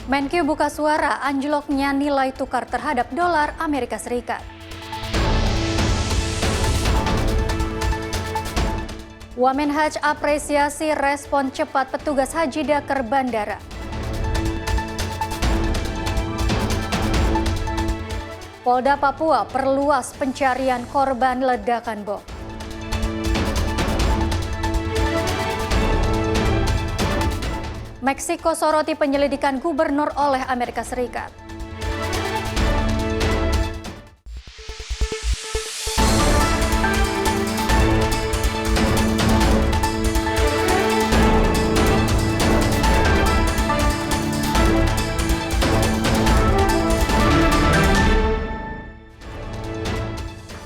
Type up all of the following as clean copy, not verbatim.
Menkyu buka suara anjloknya nilai tukar terhadap dolar Amerika Serikat. Wamenhaj apresiasi respon cepat petugas haji Dakar bandara. Polda Papua perluas pencarian korban ledakan bom. Meksiko soroti penyelidikan gubernur oleh Amerika Serikat.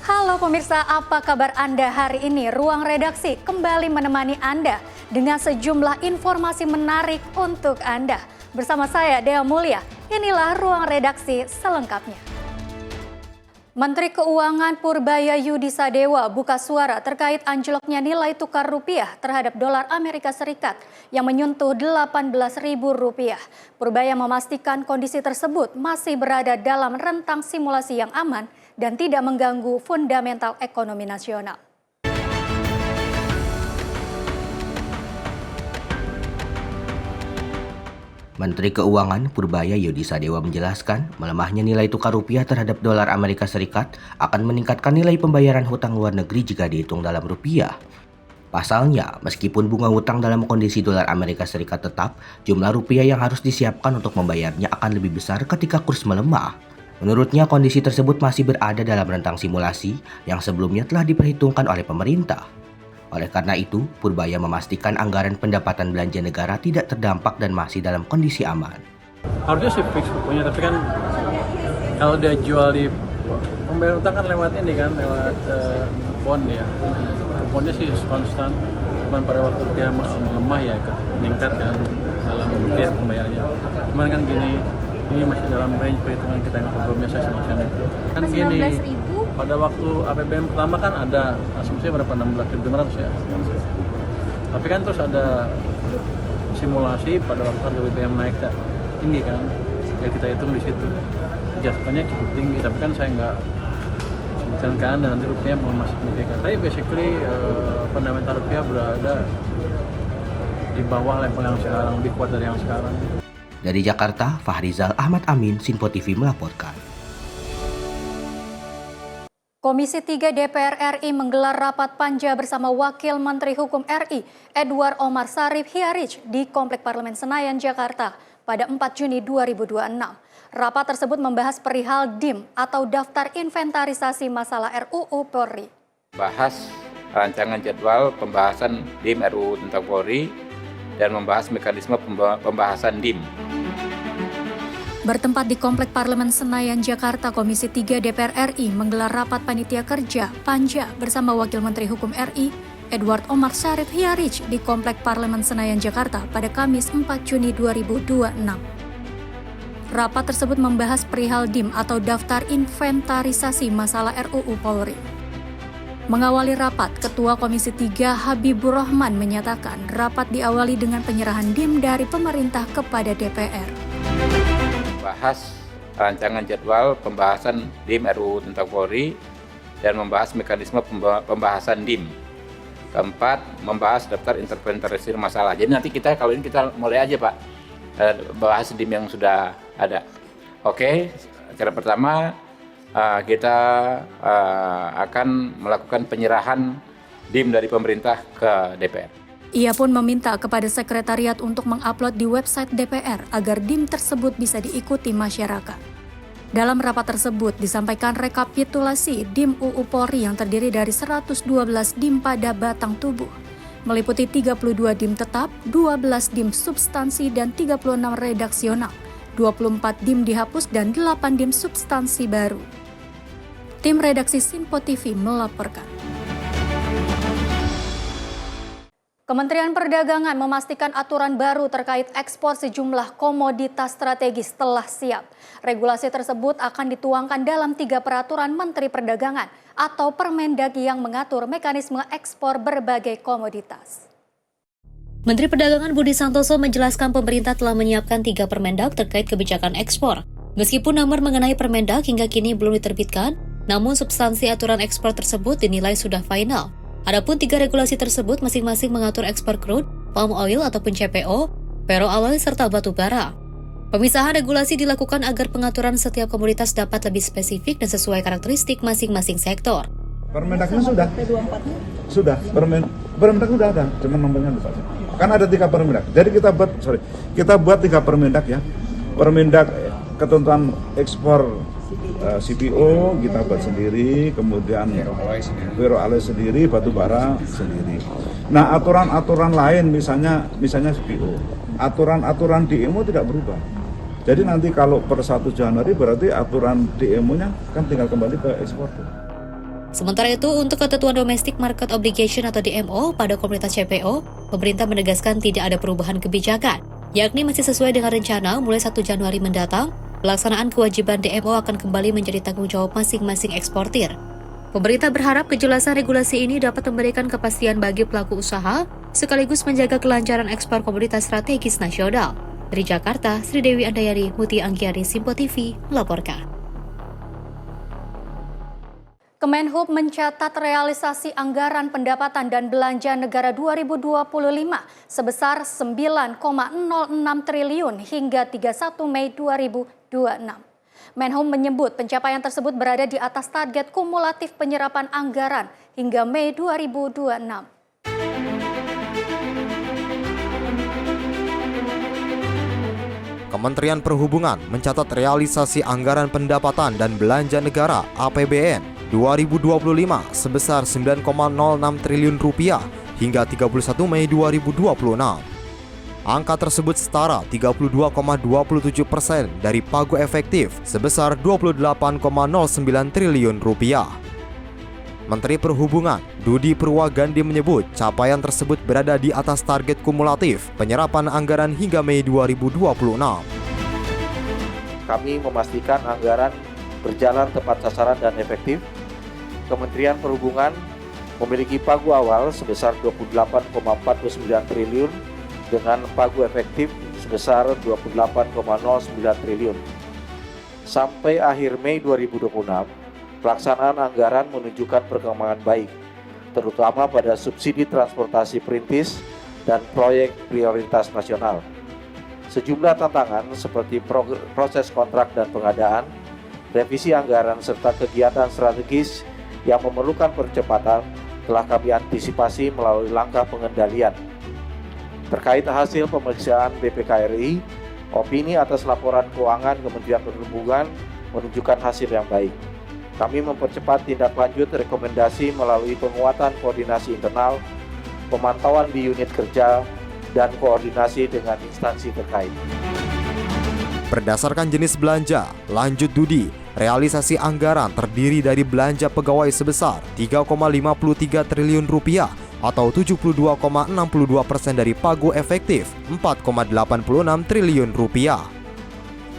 Halo pemirsa, apa kabar Anda hari ini? Ruang Redaksi kembali menemani Anda dengan sejumlah informasi menarik untuk Anda. Bersama saya, Dea Mulia, inilah Ruang Redaksi selengkapnya. Menteri Keuangan Purbaya Yudisadewa buka suara terkait anjloknya nilai tukar rupiah terhadap dolar Amerika Serikat yang menyentuh Rp18.000. Purbaya memastikan kondisi tersebut masih berada dalam rentang simulasi yang aman dan tidak mengganggu fundamental ekonomi nasional. Menteri Keuangan Purbaya Yudisadewa menjelaskan melemahnya nilai tukar rupiah terhadap dolar Amerika Serikat akan meningkatkan nilai pembayaran hutang luar negeri jika dihitung dalam rupiah. Pasalnya, meskipun bunga hutang dalam kondisi dolar Amerika Serikat tetap, jumlah rupiah yang harus disiapkan untuk membayarnya akan lebih besar ketika kurs melemah. Menurutnya, kondisi tersebut masih berada dalam rentang simulasi yang sebelumnya telah diperhitungkan oleh pemerintah. Oleh karena itu, Purbaya memastikan anggaran pendapatan belanja negara tidak terdampak dan masih dalam kondisi aman. Harusnya sih fix pokoknya, tapi kan kalau dia jual di pembayaran utang kan lewat ini kan, lewat bond ya. Bondnya sih konstan, cuman pada waktu dia melemah ya meningkat kan dalam rupiah pembayarannya. Cuman kan gini, ini masih dalam range perhitungan kita yang sebelumnya saya selesaikan itu. Kan gini, pada waktu APBN pertama kan ada asumsinya berapa, 16.500 ya. Tapi kan terus ada simulasi pada waktu harga BBM naik tinggi kan, ya kita hitung di situ. Adjustmentnya cukup tinggi, tapi kan saya nggak sebutkan kan, dan nanti rupiah masih signifikan. Tapi basically fundamental rupiah berada di bawah level yang sekarang, lebih kuat dari yang sekarang. Dari Jakarta, Fahrizal Ahmad Amin, Sinpo TV melaporkan. Komisi 3 DPR RI menggelar rapat panja bersama Wakil Menteri Hukum RI Edward Omar Syarif Hiarij di Komplek Parlemen Senayan, Jakarta pada 4 Juni 2026. Rapat tersebut membahas perihal DIM atau Daftar Inventarisasi Masalah RUU Polri. Bahas rancangan jadwal pembahasan DIM RUU tentang Polri dan membahas mekanisme pembahasan DIM. Bertempat di Komplek Parlemen Senayan, Jakarta, Komisi 3 DPR RI menggelar rapat panitia kerja Panja bersama Wakil Menteri Hukum RI Edward Omar Syarif Hiarij di Komplek Parlemen Senayan, Jakarta pada Kamis 4 Juni 2026. Rapat tersebut membahas perihal DIM atau Daftar Inventarisasi Masalah RUU Polri. Mengawali rapat, Ketua Komisi 3 Habibur Rahman menyatakan rapat diawali dengan penyerahan DIM dari pemerintah kepada DPR. Bahas rancangan jadwal pembahasan DIM RUU tentang Polri dan membahas mekanisme pembahasan DIM. Keempat, membahas daftar inventarisasi masalah. Jadi nanti kita kalau ini kita mulai aja Pak, bahas DIM yang sudah ada. Oke, cara pertama kita akan melakukan penyerahan DIM dari pemerintah ke DPR. Ia pun meminta kepada sekretariat untuk mengupload di website DPR agar DIM tersebut bisa diikuti masyarakat. Dalam rapat tersebut disampaikan rekapitulasi DIM UU Polri yang terdiri dari 112 DIM pada batang tubuh, meliputi 32 DIM tetap, 12 DIM substansi dan 36 redaksional, 24 DIM dihapus dan 8 DIM substansi baru. Tim redaksi Sinpo TV melaporkan. Kementerian Perdagangan memastikan aturan baru terkait ekspor sejumlah komoditas strategis telah siap. Regulasi tersebut akan dituangkan dalam 3 peraturan Menteri Perdagangan atau Permendagri yang mengatur mekanisme ekspor berbagai komoditas. Menteri Perdagangan Budi Santoso menjelaskan pemerintah telah menyiapkan 3 Permendak terkait kebijakan ekspor. Meskipun nomor mengenai Permendak hingga kini belum diterbitkan, namun substansi aturan ekspor tersebut dinilai sudah final. Adapun 3 regulasi tersebut masing-masing mengatur ekspor crude, palm oil ataupun CPO, ferroalloy serta batu bara. Pemisahan regulasi dilakukan agar pengaturan setiap komoditas dapat lebih spesifik dan sesuai karakteristik masing-masing sektor. Permendaknya sudah, Permendak sudah ada, cuma nomornya lupa. Kan ada 3 Permendak. Jadi kita buat 3 Permendak ya. Permendak ketentuan ekspor CPO kita buat sendiri, kemudian ferroalloy sendiri, batu bara sendiri. Nah, aturan-aturan lain misalnya CPO, aturan-aturan DMO tidak berubah. Jadi nanti kalau per 1 Januari berarti aturan DMO-nya kan tinggal kembali ke eksportir. Sementara itu, untuk ketentuan Domestic Market Obligation atau DMO pada komoditas CPO, pemerintah menegaskan tidak ada perubahan kebijakan, yakni masih sesuai dengan rencana mulai 1 Januari mendatang, pelaksanaan kewajiban DMO akan kembali menjadi tanggung jawab masing-masing eksportir. Pemerintah berharap kejelasan regulasi ini dapat memberikan kepastian bagi pelaku usaha, sekaligus menjaga kelancaran ekspor komoditas strategis nasional. Dari Jakarta, Sri Dewi Andayani, Muti Anggiari, Simpo TV, melaporkan. Kemenhub mencatat realisasi anggaran pendapatan dan belanja negara 2025 sebesar 9,06 triliun hingga 31 Mei 2026. Menhub menyebut pencapaian tersebut berada di atas target kumulatif penyerapan anggaran hingga Mei 2026. Kementerian Perhubungan mencatat realisasi anggaran pendapatan dan belanja negara (APBN) 2025 sebesar 9,06 triliun rupiah hingga 31 Mei 2026. Angka tersebut setara 32,27% dari pagu efektif sebesar 28,09 triliun rupiah. Menteri Perhubungan Dudi Purwagandi menyebut capaian tersebut berada di atas target kumulatif penyerapan anggaran hingga Mei 2026. Kami memastikan anggaran berjalan tepat sasaran dan efektif. Kementerian Perhubungan memiliki pagu awal sebesar 28,49 triliun dengan pagu efektif sebesar 28,09 triliun. Sampai akhir Mei 2026, pelaksanaan anggaran menunjukkan perkembangan baik, terutama pada subsidi transportasi perintis dan proyek prioritas nasional. Sejumlah tantangan seperti proses kontrak dan pengadaan, revisi anggaran serta kegiatan strategis yang memerlukan percepatan telah kami antisipasi melalui langkah pengendalian. Terkait hasil pemeriksaan BPK RI, opini atas laporan keuangan Kementerian Perhubungan menunjukkan hasil yang baik. Kami mempercepat tindak lanjut rekomendasi melalui penguatan koordinasi internal, pemantauan di unit kerja, dan koordinasi dengan instansi terkait. Berdasarkan jenis belanja, lanjut Dudi, realisasi anggaran terdiri dari belanja pegawai sebesar 3,53 triliun rupiah atau 72,62% dari pagu efektif 4,86 triliun rupiah.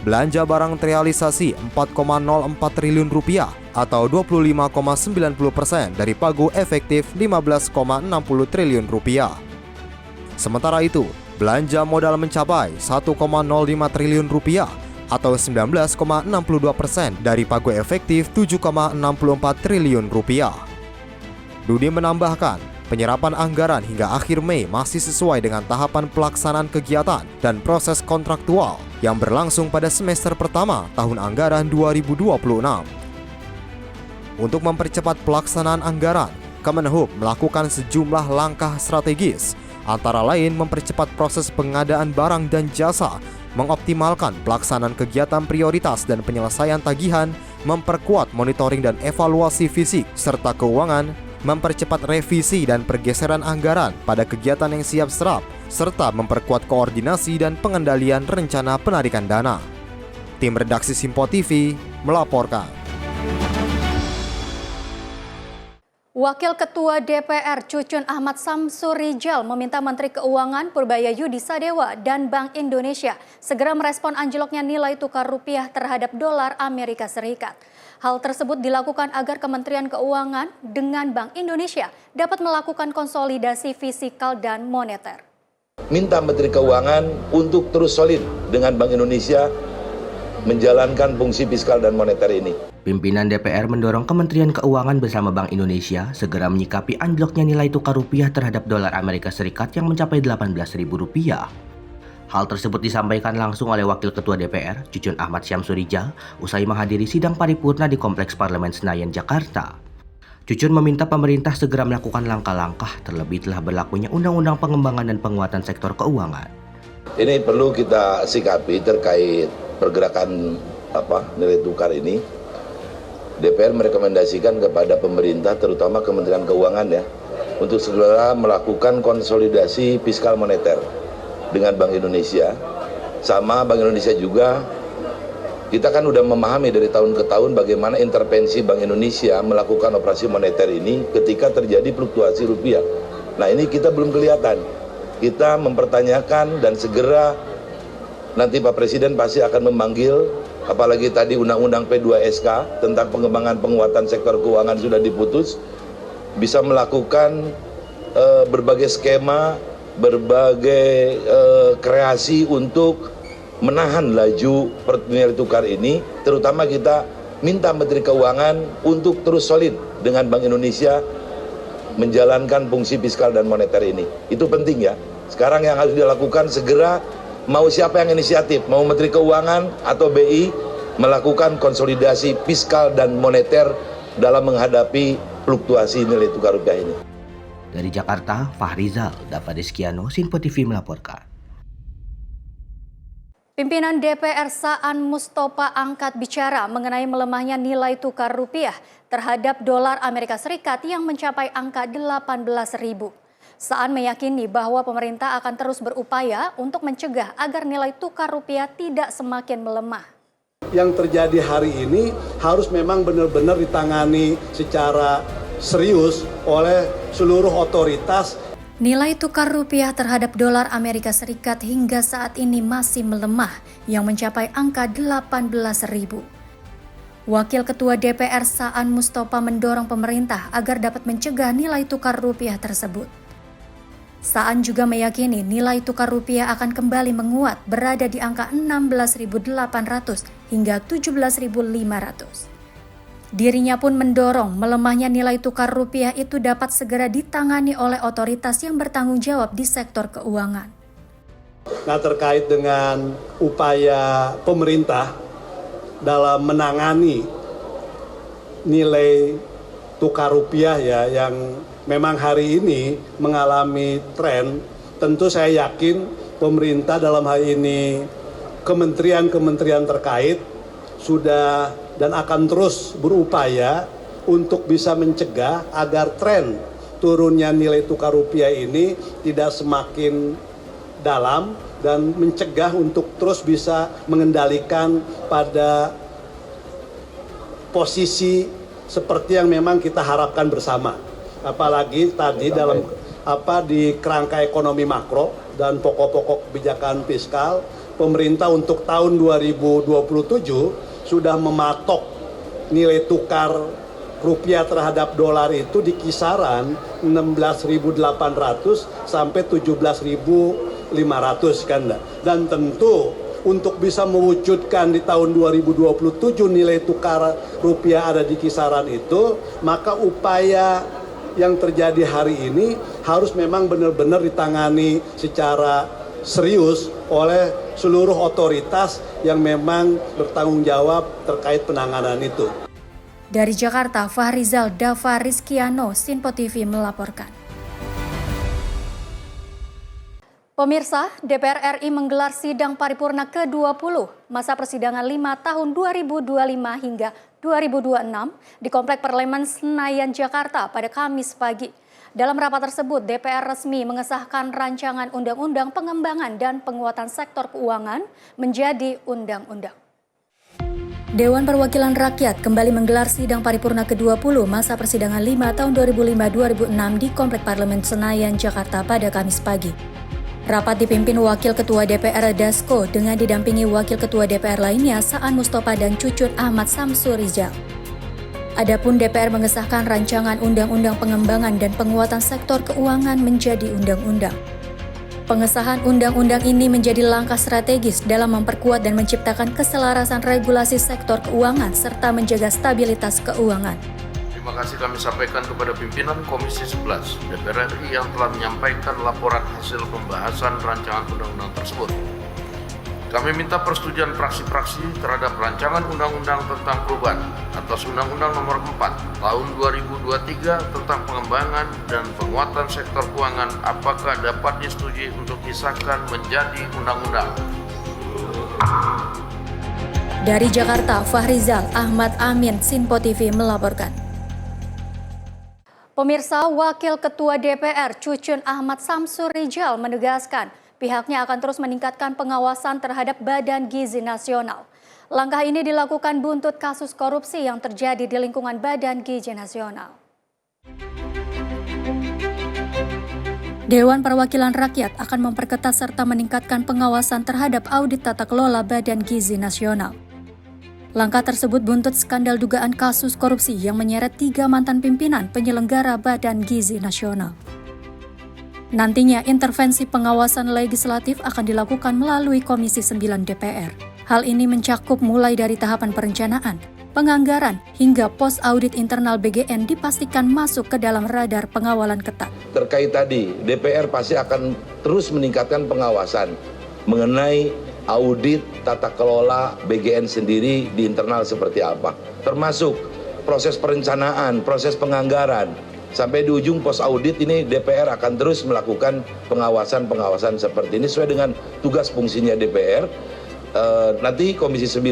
Belanja barang terrealisasi 4,04 triliun rupiah atau 25,90% dari pagu efektif 15,60 triliun rupiah. Sementara itu, belanja modal mencapai 1,05 triliun rupiah atau 19,62% dari pagu efektif 7,64 triliun rupiah. Dudi menambahkan, penyerapan anggaran hingga akhir Mei masih sesuai dengan tahapan pelaksanaan kegiatan dan proses kontraktual yang berlangsung pada semester pertama tahun anggaran 2026. Untuk mempercepat pelaksanaan anggaran, Kemenhub melakukan sejumlah langkah strategis, antara lain mempercepat proses pengadaan barang dan jasa, mengoptimalkan pelaksanaan kegiatan prioritas dan penyelesaian tagihan, memperkuat monitoring dan evaluasi fisik serta keuangan, mempercepat revisi dan pergeseran anggaran pada kegiatan yang siap serap, serta memperkuat koordinasi dan pengendalian rencana penarikan dana. Tim redaksi Simpo TV melaporkan. Wakil Ketua DPR Cucun Ahmad Samsurijal meminta Menteri Keuangan Purbaya Yudi Sadewa dan Bank Indonesia segera merespon anjloknya nilai tukar rupiah terhadap dolar Amerika Serikat. Hal tersebut dilakukan agar Kementerian Keuangan dengan Bank Indonesia dapat melakukan konsolidasi fiskal dan moneter. minta Menteri Keuangan untuk terus solid dengan Bank Indonesia menjalankan fungsi fiskal dan moneter ini. Pimpinan DPR mendorong Kementerian Keuangan bersama Bank Indonesia segera menyikapi anjloknya nilai tukar rupiah terhadap dolar Amerika Serikat yang mencapai Rp18.000. Hal tersebut disampaikan langsung oleh Wakil Ketua DPR, Cucun Ahmad Syamsurijal, usai menghadiri sidang paripurna di Kompleks Parlemen Senayan, Jakarta. Cucun meminta pemerintah segera melakukan langkah-langkah terlebih telah berlakunya Undang-Undang Pengembangan dan Penguatan Sektor Keuangan. Ini perlu kita sikapi terkait pergerakan nilai tukar ini. DPR merekomendasikan kepada pemerintah, terutama Kementerian Keuangan ya, untuk segera melakukan konsolidasi fiskal moneter dengan Bank Indonesia. Sama Bank Indonesia juga, kita kan udah memahami dari tahun ke tahun bagaimana intervensi Bank Indonesia melakukan operasi moneter ini ketika terjadi fluktuasi rupiah. Nah ini kita belum kelihatan. Kita mempertanyakan dan segera nanti Pak Presiden pasti akan memanggil, apalagi tadi Undang-Undang P2SK tentang pengembangan penguatan sektor keuangan sudah diputus, bisa melakukan berbagai skema, berbagai kreasi untuk menahan laju nilai tukar ini. Terutama kita minta Menteri Keuangan untuk terus solid dengan Bank Indonesia menjalankan fungsi fiskal dan moneter ini. Itu penting ya. Sekarang yang harus dilakukan segera, mau siapa yang inisiatif, mau Menteri Keuangan atau BI, melakukan konsolidasi fiskal dan moneter dalam menghadapi fluktuasi nilai tukar rupiah ini. Dari Jakarta, Fahrizal, Dava Rizkiano, Sinpo TV melaporkan. Pimpinan DPR Saan Mustopha angkat bicara mengenai melemahnya nilai tukar rupiah terhadap dolar Amerika Serikat yang mencapai angka 18.000. Saan meyakini bahwa pemerintah akan terus berupaya untuk mencegah agar nilai tukar rupiah tidak semakin melemah. Yang terjadi hari ini harus memang benar-benar ditangani secara serius oleh seluruh otoritas. Nilai tukar rupiah terhadap dolar Amerika Serikat hingga saat ini masih melemah yang mencapai angka 18.000. Wakil Ketua DPR Saan Mustopha mendorong pemerintah agar dapat mencegah nilai tukar rupiah tersebut. Saan juga meyakini nilai tukar rupiah akan kembali menguat berada di angka 16.800 hingga 17.500. Dirinya pun mendorong melemahnya nilai tukar rupiah itu dapat segera ditangani oleh otoritas yang bertanggung jawab di sektor keuangan. Nah, terkait dengan upaya pemerintah dalam menangani nilai tukar rupiah ya yang memang hari ini mengalami tren, tentu saya yakin pemerintah dalam hal ini kementerian-kementerian terkait sudah dan akan terus berupaya untuk bisa mencegah agar tren turunnya nilai tukar rupiah ini tidak semakin dalam dan mencegah untuk terus bisa mengendalikan pada posisi seperti yang memang kita harapkan bersama. Apalagi tadi dalam di kerangka ekonomi makro dan pokok-pokok kebijakan fiskal, pemerintah untuk tahun 2027 sudah mematok nilai tukar rupiah terhadap dolar itu di kisaran 16.800 sampai 17.500 kan. Dan tentu untuk bisa mewujudkan di tahun 2027 nilai tukar rupiah ada di kisaran itu, maka upaya yang terjadi hari ini harus memang benar-benar ditangani secara serius oleh seluruh otoritas yang memang bertanggung jawab terkait penanganan itu. Dari Jakarta, Fahrizal, Dava Rizkiano, Sinpo TV melaporkan. Pemirsa, DPR RI menggelar sidang paripurna ke-20 masa persidangan 5 tahun 2025 hingga 2026 di Komplek Parlemen Senayan, Jakarta pada Kamis pagi. Dalam rapat tersebut, DPR resmi mengesahkan rancangan Undang-Undang Pengembangan dan Penguatan Sektor Keuangan menjadi undang-undang. Dewan Perwakilan Rakyat kembali menggelar sidang paripurna ke-20 masa persidangan 5 tahun 2005-2006 di Komplek Parlemen Senayan, Jakarta pada Kamis pagi. Rapat dipimpin Wakil Ketua DPR Dasko dengan didampingi Wakil Ketua DPR lainnya Saan Mustopha dan Cucun Ahmad Syamsurijal. Adapun DPR mengesahkan rancangan Undang-Undang Pengembangan dan Penguatan Sektor Keuangan menjadi undang-undang. Pengesahan undang-undang ini menjadi langkah strategis dalam memperkuat dan menciptakan keselarasan regulasi sektor keuangan serta menjaga stabilitas keuangan. Terima kasih kami sampaikan kepada pimpinan Komisi 11 DPR RI yang telah menyampaikan laporan hasil pembahasan rancangan undang-undang tersebut. Kami minta persetujuan fraksi-fraksi terhadap rancangan undang-undang tentang perubahan atas Undang-Undang Nomor 4 Tahun 2023 tentang pengembangan dan penguatan sektor keuangan apakah dapat disetujui untuk disahkan menjadi undang-undang. Dari Jakarta, Fahrizal Ahmad Amin, Sinpo TV melaporkan. Pemirsa, Wakil Ketua DPR Cucun Ahmad Samsur Rijal menegaskan pihaknya akan terus meningkatkan pengawasan terhadap Badan Gizi Nasional. Langkah ini dilakukan buntut kasus korupsi yang terjadi di lingkungan Badan Gizi Nasional. Dewan Perwakilan Rakyat akan memperketat serta meningkatkan pengawasan terhadap audit tata kelola Badan Gizi Nasional. Langkah tersebut buntut skandal dugaan kasus korupsi yang menyeret 3 mantan pimpinan penyelenggara Badan Gizi Nasional. Nantinya intervensi pengawasan legislatif akan dilakukan melalui Komisi 9 DPR. Hal ini mencakup mulai dari tahapan perencanaan, penganggaran, hingga pos audit internal BGN dipastikan masuk ke dalam radar pengawalan ketat. Terkait tadi, DPR pasti akan terus meningkatkan pengawasan mengenai audit tata kelola BGN sendiri di internal seperti apa. Termasuk proses perencanaan, proses penganggaran. Sampai di ujung pos audit ini DPR akan terus melakukan pengawasan-pengawasan seperti ini sesuai dengan tugas fungsinya DPR. Nanti Komisi 9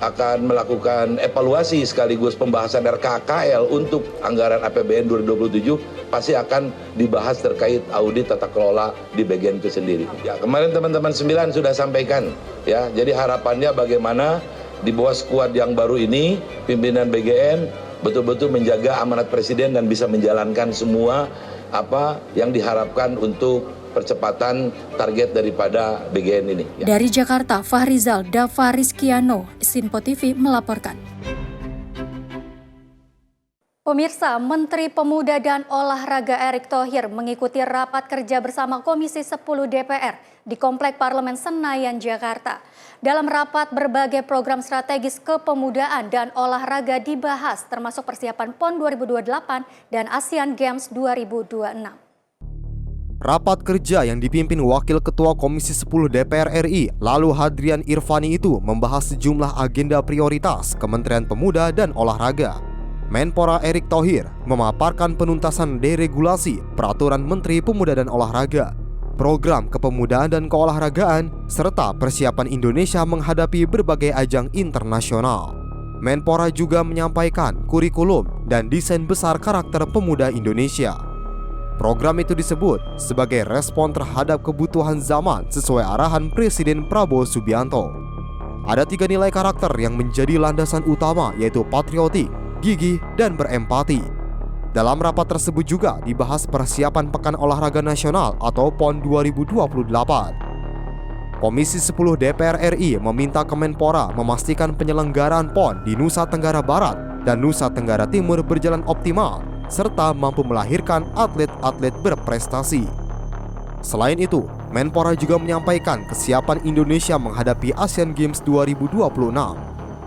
akan melakukan evaluasi sekaligus pembahasan RKKL untuk anggaran APBN 2027 pasti akan dibahas terkait audit tata kelola di bagian itu sendiri. Ya, kemarin teman-teman 9 sudah sampaikan ya. Jadi harapannya bagaimana di bawah skuad yang baru ini pimpinan BGN betul-betul menjaga amanat Presiden dan bisa menjalankan semua apa yang diharapkan untuk percepatan target daripada BGN ini. Ya. Dari Jakarta, Fahrizal Davarizkiano, Sinpo TV melaporkan. Pemirsa, Menteri Pemuda dan Olahraga Erick Thohir mengikuti rapat kerja bersama Komisi 10 DPR di Komplek Parlemen Senayan, Jakarta. Dalam rapat, berbagai program strategis kepemudaan dan olahraga dibahas, termasuk persiapan PON 2028 dan Asian Games 2026. Rapat kerja yang dipimpin Wakil Ketua Komisi 10 DPR RI, lalu Hadrian Irvani itu membahas sejumlah agenda prioritas Kementerian Pemuda dan Olahraga. Menpora Erick Thohir memaparkan penuntasan deregulasi Peraturan Menteri Pemuda dan Olahraga, program kepemudaan dan keolahragaan, serta persiapan Indonesia menghadapi berbagai ajang internasional. Menpora juga menyampaikan kurikulum dan desain besar karakter pemuda Indonesia. Program itu disebut sebagai respon terhadap kebutuhan zaman sesuai arahan Presiden Prabowo Subianto. Ada 3 nilai karakter yang menjadi landasan utama, yaitu patriotik, gigih, dan berempati. Dalam rapat tersebut juga dibahas persiapan Pekan Olahraga Nasional atau PON 2028. Komisi 10 DPR RI meminta Kemenpora memastikan penyelenggaraan PON di Nusa Tenggara Barat dan Nusa Tenggara Timur berjalan optimal, serta mampu melahirkan atlet-atlet berprestasi. Selain itu, Menpora juga menyampaikan kesiapan Indonesia menghadapi Asian Games 2026.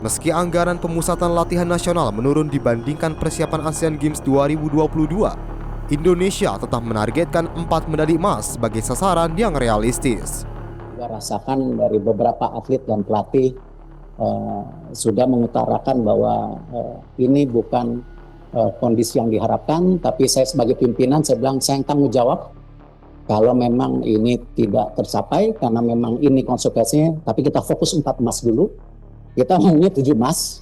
Meski anggaran pemusatan latihan nasional menurun dibandingkan persiapan Asian Games 2022, Indonesia tetap menargetkan 4 medali emas sebagai sasaran yang realistis. Kita rasakan dari beberapa atlet dan pelatih sudah mengutarakan bahwa ini bukan kondisi yang diharapkan, tapi saya sebagai pimpinan saya bilang saya tanggung jawab kalau memang ini tidak tercapai karena memang ini konsekuensinya, tapi kita fokus 4 emas dulu. Kita maunya 7 emas,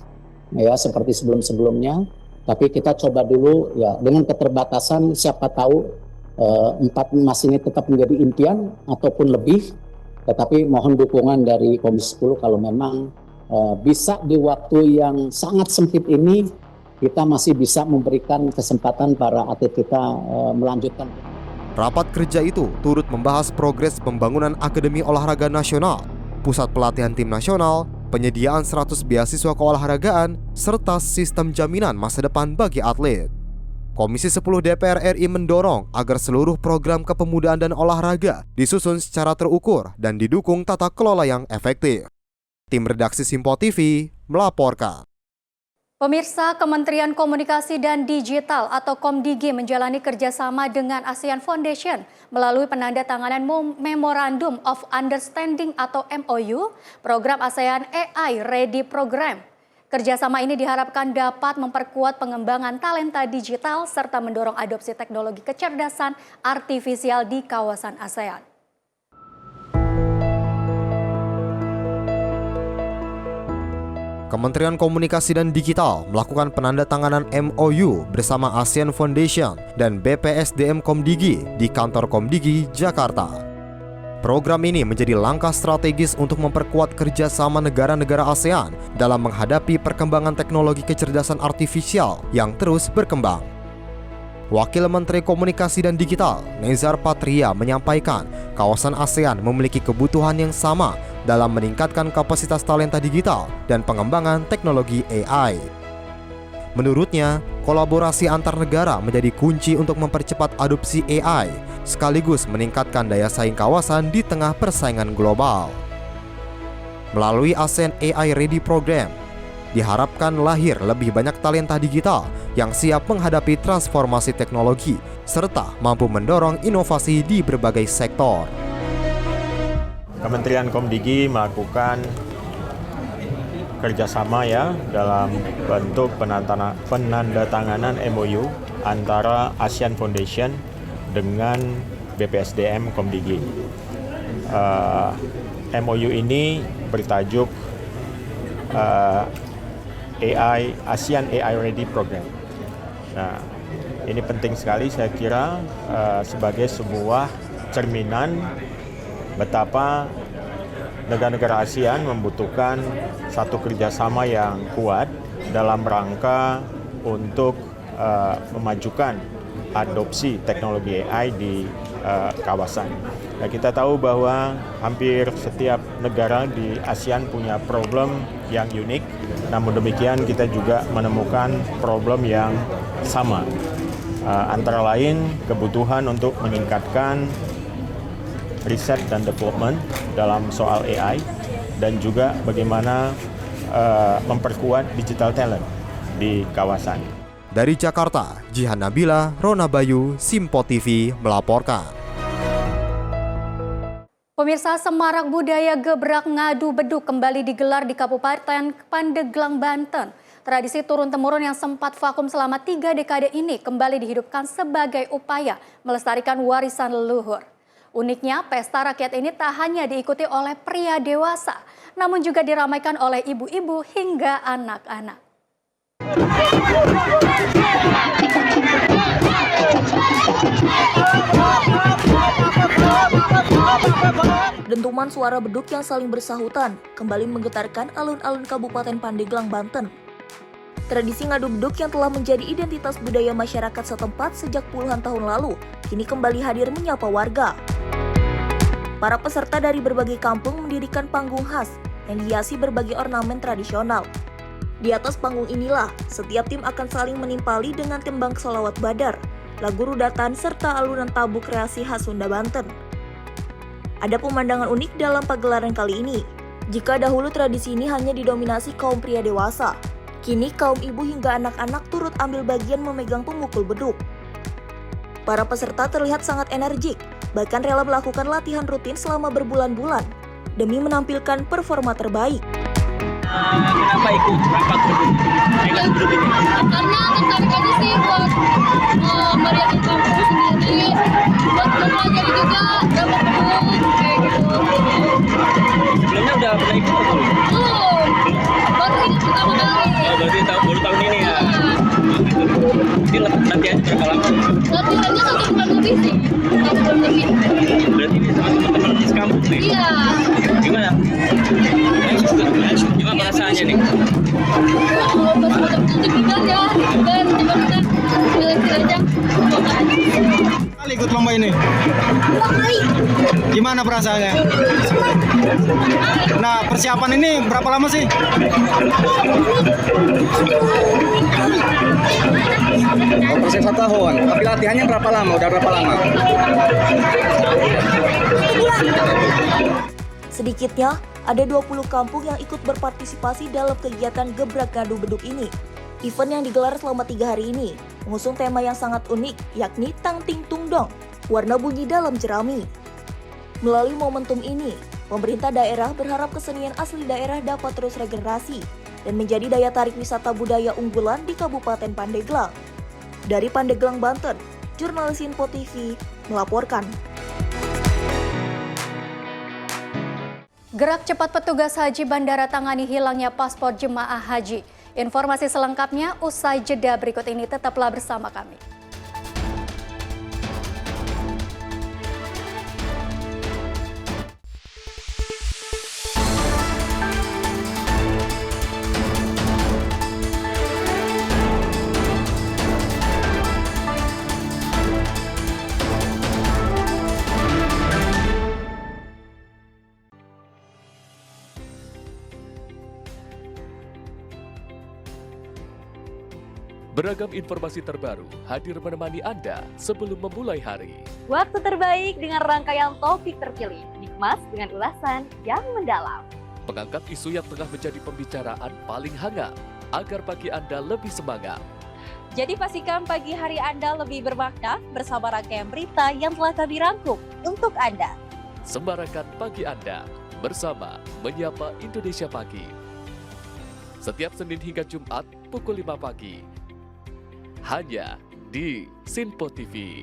ya seperti sebelum-sebelumnya. Tapi kita coba dulu ya dengan keterbatasan, siapa tahu 4 emas ini tetap menjadi impian ataupun lebih. Tetapi mohon dukungan dari Komisi 10 kalau memang bisa di waktu yang sangat sempit ini kita masih bisa memberikan kesempatan para atlet kita melanjutkan. Rapat kerja itu turut membahas progres pembangunan Akademi Olahraga Nasional, pusat pelatihan tim nasional, penyediaan 100 beasiswa keolahragaan, serta sistem jaminan masa depan bagi atlet. Komisi 10 DPR RI mendorong agar seluruh program kepemudaan dan olahraga disusun secara terukur dan didukung tata kelola yang efektif. Tim redaksi Simpo TV melaporkan. Pemirsa, Kementerian Komunikasi dan Digital atau Komdigi menjalani kerjasama dengan ASEAN Foundation melalui penandatanganan Memorandum of Understanding atau MOU, program ASEAN AI Ready Program. Kerjasama ini diharapkan dapat memperkuat pengembangan talenta digital serta mendorong adopsi teknologi kecerdasan artifisial di kawasan ASEAN. Kementerian Komunikasi dan Digital melakukan penandatanganan MOU bersama ASEAN Foundation dan BPSDM Komdigi di kantor Komdigi, Jakarta. Program ini menjadi langkah strategis untuk memperkuat kerjasama negara-negara ASEAN dalam menghadapi perkembangan teknologi kecerdasan artifisial yang terus berkembang. Wakil Menteri Komunikasi dan Digital, Nezar Patria, menyampaikan kawasan ASEAN memiliki kebutuhan yang sama dalam meningkatkan kapasitas talenta digital dan pengembangan teknologi AI. Menurutnya, kolaborasi antar negara menjadi kunci untuk mempercepat adopsi AI, sekaligus meningkatkan daya saing kawasan di tengah persaingan global. Melalui ASEAN AI Ready Program, diharapkan lahir lebih banyak talenta digital yang siap menghadapi transformasi teknologi, serta mampu mendorong inovasi di berbagai sektor. Kementerian Komdigi melakukan kerjasama dalam bentuk penandatanganan MOU antara ASEAN Foundation dengan BPSDM Komdigi. MOU ini bertajuk ASEAN AI Ready Program. Nah, ini penting sekali saya kira sebagai sebuah cerminan betapa negara-negara ASEAN membutuhkan satu kerjasama yang kuat dalam rangka untuk memajukan adopsi teknologi AI di kawasan. Nah, kita tahu bahwa hampir setiap negara di ASEAN punya problem yang unik, namun demikian kita juga menemukan problem yang sama. Antara lain kebutuhan untuk meningkatkan riset dan development dalam soal AI dan juga bagaimana memperkuat digital talent di kawasan. Dari Jakarta, Jihan Nabila, Rona Bayu, Simpo TV melaporkan. Pemirsa, Semarak Budaya Gebrak Ngadu Beduk kembali digelar di Kabupaten Pandeglang, Banten. Tradisi turun-temurun yang sempat vakum selama 3 dekade ini kembali dihidupkan sebagai upaya melestarikan warisan leluhur. Uniknya, pesta rakyat ini tak hanya diikuti oleh pria dewasa, namun juga diramaikan oleh ibu-ibu hingga anak-anak. Dentuman suara beduk yang saling bersahutan kembali menggetarkan alun-alun Kabupaten Pandeglang, Banten. Tradisi ngadu beduk yang telah menjadi identitas budaya masyarakat setempat sejak puluhan tahun lalu, kini kembali hadir menyapa warga. Para peserta dari berbagai kampung mendirikan panggung khas yang dihiasi berbagai ornamen tradisional. Di atas panggung inilah, setiap tim akan saling menimpali dengan tembang sholawat badar, lagu rudatan, serta alunan tabu kreasi khas Sunda, Banten. Ada pemandangan unik dalam pagelaran kali ini. Jika dahulu tradisi ini hanya didominasi kaum pria dewasa, kini kaum ibu hingga anak-anak turut ambil bagian memegang pemukul beduk. Para peserta terlihat sangat energik, bahkan rela melakukan latihan rutin selama berbulan-bulan demi menampilkan performa terbaik. Kenapa ikut beduk ini? Karena tertarik aja sih buat meriahkan kampung sendiri, buat belajar juga gambar beduk kayak gitu. Sebelumnya udah pernah ikut beduk? Belum, baru ini pertama kali. Berarti baru tahun ini ya? Jadi latihannya berapa lama? Latihannya 1 bulan lebih sih. 1 bulan lebih. Berarti ini sama teman-teman di kampung nih? Iya. Gimana? Gimana perasaannya nih? Kalau pas betul-betul deg-degan ya, dan tiba-tiba relax aja. Kali ikut lomba ini? 2 kali. Gimana perasaannya? Nah, persiapan ini berapa lama sih? Oh, proses 1 tahun. Tapi latihannya berapa lama? Udah berapa lama? Sedikitnya, ada 20 kampung yang ikut berpartisipasi dalam kegiatan Gebrak Ngadu Beduk ini. Event yang digelar selama 3 hari ini mengusung tema yang sangat unik, yakni Tang Ting Tung Dong, warna bunyi dalam jerami. Melalui momentum ini, pemerintah daerah berharap kesenian asli daerah dapat terus regenerasi dan menjadi daya tarik wisata budaya unggulan di Kabupaten Pandeglang. Dari Pandeglang, Banten, jurnalis Info TV melaporkan. Gerak cepat petugas haji bandara tangani hilangnya paspor jemaah haji. Informasi selengkapnya usai jeda berikut ini, tetaplah bersama kami. Beragam informasi terbaru hadir menemani Anda sebelum memulai hari. Waktu terbaik dengan rangkaian topik terpilih, dikemas dengan ulasan yang mendalam. Mengangkat isu yang tengah menjadi pembicaraan paling hangat, agar pagi Anda lebih semangat. Jadi pastikan pagi hari Anda lebih bermakna bersama rangkaian berita yang telah kami rangkum untuk Anda. Sembarakan pagi Anda bersama Menyapa Indonesia Pagi. Setiap Senin hingga Jumat pukul 5 pagi. Hanya di Sinpo TV.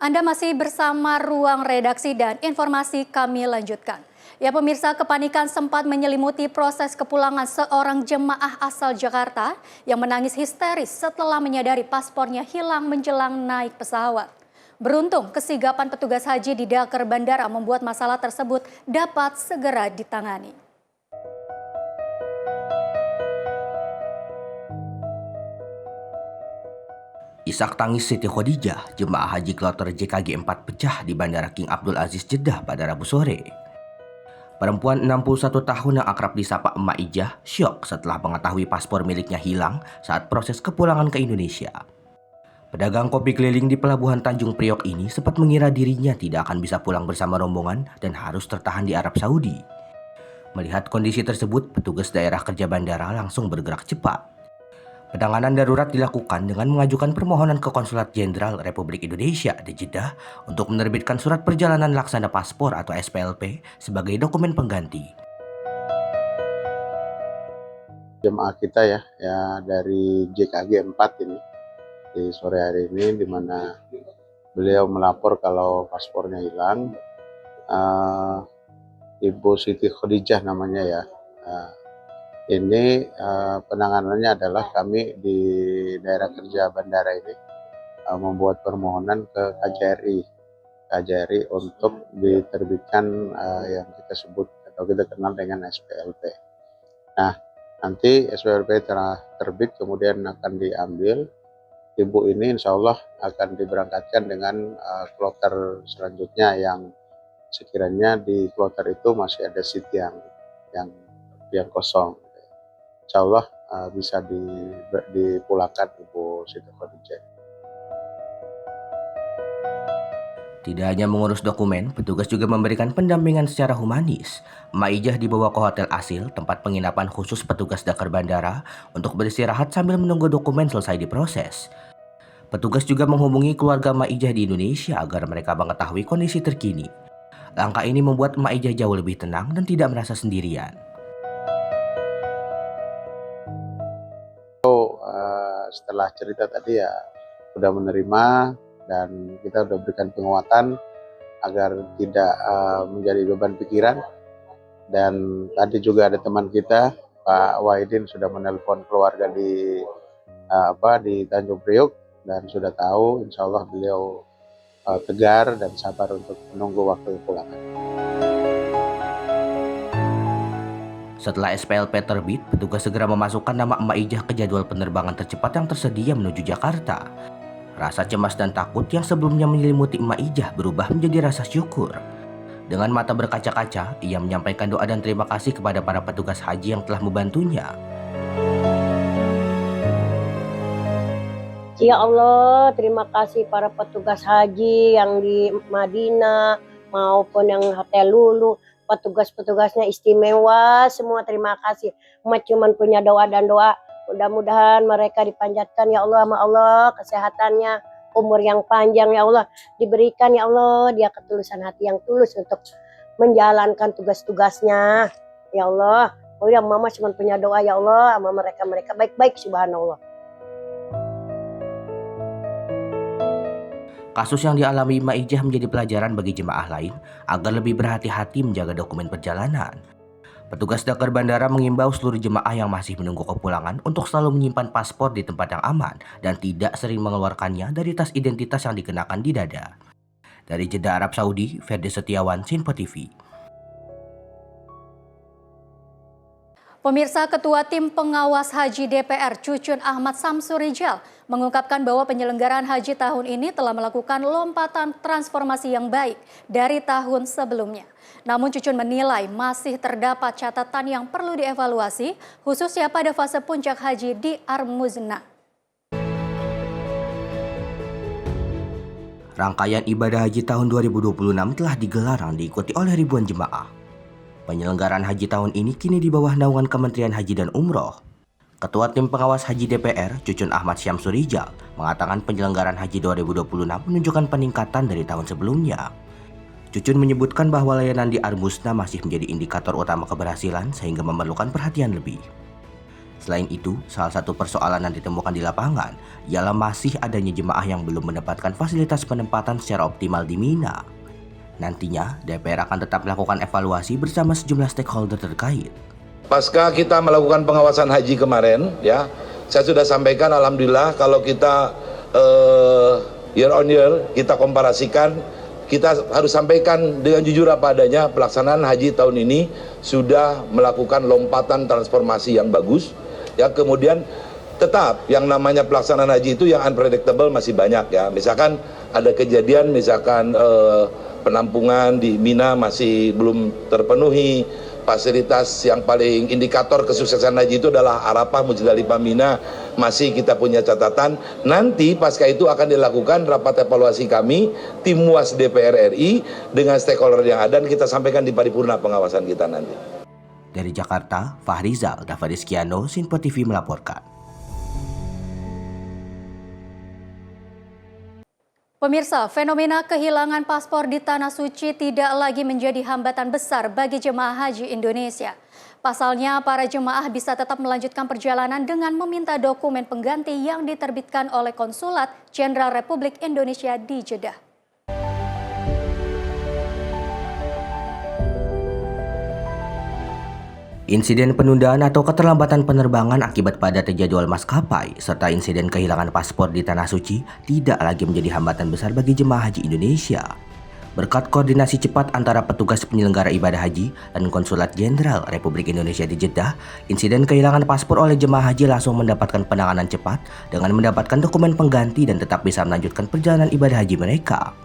Anda masih bersama Ruang Redaksi dan informasi kami lanjutkan. Ya pemirsa, kepanikan sempat menyelimuti proses kepulangan seorang jemaah asal Jakarta yang menangis histeris setelah menyadari paspornya hilang menjelang naik pesawat. Beruntung, kesigapan petugas haji di Daker Bandara membuat masalah tersebut dapat segera ditangani. Isak tangis Siti Khadijah, jemaah haji kloter JKG 4 pecah di Bandara King Abdul Aziz Jeddah pada Rabu sore. Perempuan 61 tahun yang akrab disapa Emak Ijah syok setelah mengetahui paspor miliknya hilang saat proses kepulangan ke Indonesia. Pedagang kopi keliling di Pelabuhan Tanjung Priok ini sempat mengira dirinya tidak akan bisa pulang bersama rombongan dan harus tertahan di Arab Saudi. Melihat kondisi tersebut, petugas daerah kerja bandara langsung bergerak cepat. Penanganan darurat dilakukan dengan mengajukan permohonan ke Konsulat Jenderal Republik Indonesia di Jeddah untuk menerbitkan surat perjalanan laksana paspor atau SPLP sebagai dokumen pengganti. Jemaah kita ya dari JKG 4 ini di sore hari ini, di mana beliau melapor kalau paspornya hilang. Ibu Siti Khadijah namanya ya. Ini penanganannya adalah kami di daerah kerja bandara ini membuat permohonan ke KJRI untuk diterbitkan yang kita sebut atau kita kenal dengan SPLP. Nah, nanti SPLP terbit kemudian akan diambil. Ibu ini insya Allah akan diberangkatkan dengan kloter selanjutnya yang sekiranya di kloter itu masih ada seat yang kosong. Insya Allah bisa dipulangkan Ibu Siti Khadijah. Tidak hanya mengurus dokumen, petugas juga memberikan pendampingan secara humanis. Emak Ijah dibawa ke hotel Asil, tempat penginapan khusus petugas Daker Bandara, untuk beristirahat sambil menunggu dokumen selesai diproses. Petugas juga menghubungi keluarga Emak Ijah di Indonesia agar mereka mengetahui kondisi terkini. Langkah ini membuat Emak Ijah jauh lebih tenang dan tidak merasa sendirian. Setelah cerita tadi ya sudah menerima dan kita sudah berikan penguatan agar tidak menjadi beban pikiran. Dan tadi juga ada teman kita Pak Wahidin sudah menelpon keluarga di Tanjung Priok dan sudah tahu, insya Allah beliau tegar dan sabar untuk menunggu waktu pulangan. Setelah SPLP terbit, petugas segera memasukkan nama Emak Ijah ke jadwal penerbangan tercepat yang tersedia menuju Jakarta. Rasa cemas dan takut yang sebelumnya menyelimuti Emak Ijah berubah menjadi rasa syukur. Dengan mata berkaca-kaca, ia menyampaikan doa dan terima kasih kepada para petugas haji yang telah membantunya. Ya Allah, terima kasih para petugas haji yang di Madinah maupun yang Hotel Lulu. Petugas-petugasnya istimewa, semua terima kasih. Emak cuman punya doa dan doa. Mudah-mudahan mereka dipanjatkan ya Allah sama Allah, kesehatannya, umur yang panjang ya Allah. Diberikan ya Allah, dia ketulusan hati yang tulus untuk menjalankan tugas-tugasnya. Ya Allah, oh ya mama cuma punya doa ya Allah sama mereka baik-baik subhanallah. Kasus yang dialami Emak Ijah menjadi pelajaran bagi jemaah lain agar lebih berhati-hati menjaga dokumen perjalanan. Petugas Dakar Bandara mengimbau seluruh jemaah yang masih menunggu kepulangan untuk selalu menyimpan paspor di tempat yang aman dan tidak sering mengeluarkannya dari tas identitas yang dikenakan di dada. Dari Jeddah, Arab Saudi, Ferdi Setiawan, Sinpo TV. Pemirsa, Ketua Tim Pengawas Haji DPR Cucun Ahmad Samsurijal mengungkapkan bahwa penyelenggaraan haji tahun ini telah melakukan lompatan transformasi yang baik dari tahun sebelumnya. Namun Cucun menilai masih terdapat catatan yang perlu dievaluasi, khususnya pada fase puncak haji di Ar-Muzna. Rangkaian ibadah haji tahun 2026 telah digelar dan diikuti oleh ribuan jemaah. Penyelenggaraan haji tahun ini kini di bawah naungan Kementerian Haji dan Umroh. Ketua Tim Pengawas Haji DPR, Cucun Ahmad Syamsurijal, mengatakan penyelenggaraan haji 2026 menunjukkan peningkatan dari tahun sebelumnya. Cucun menyebutkan bahwa layanan di Ar-Muzna masih menjadi indikator utama keberhasilan sehingga memerlukan perhatian lebih. Selain itu, salah satu persoalan yang ditemukan di lapangan ialah masih adanya jemaah yang belum mendapatkan fasilitas penempatan secara optimal di Mina. Nantinya, DPR akan tetap melakukan evaluasi bersama sejumlah stakeholder terkait. Pasca kita melakukan pengawasan haji kemarin, ya, saya sudah sampaikan alhamdulillah kalau kita year on year kita komparasikan, kita harus sampaikan dengan jujur apa adanya pelaksanaan haji tahun ini sudah melakukan lompatan transformasi yang bagus. Ya, kemudian tetap yang namanya pelaksanaan haji itu yang unpredictable masih banyak ya. Misalkan ada kejadian misalkan penampungan di Mina masih belum terpenuhi, fasilitas yang paling indikator kesuksesan haji itu adalah Arafah, Muzdalifah, Mina, masih kita punya catatan. Nanti pasca itu akan dilakukan rapat evaluasi kami, tim MUAS DPR RI dengan stakeholder yang ada dan kita sampaikan di paripurna pengawasan kita nanti. Dari Jakarta, Fahrizal Davariskiano, Sinpo TV melaporkan. Pemirsa, fenomena kehilangan paspor di Tanah Suci tidak lagi menjadi hambatan besar bagi jemaah haji Indonesia. Pasalnya, para jemaah bisa tetap melanjutkan perjalanan dengan meminta dokumen pengganti yang diterbitkan oleh Konsulat Jenderal Republik Indonesia di Jeddah. Insiden penundaan atau keterlambatan penerbangan akibat padatnya jadwal maskapai serta insiden kehilangan paspor di Tanah Suci tidak lagi menjadi hambatan besar bagi jemaah haji Indonesia. Berkat koordinasi cepat antara petugas penyelenggara ibadah haji dan Konsulat Jenderal Republik Indonesia di Jeddah, insiden kehilangan paspor oleh jemaah haji langsung mendapatkan penanganan cepat dengan mendapatkan dokumen pengganti dan tetap bisa melanjutkan perjalanan ibadah haji mereka.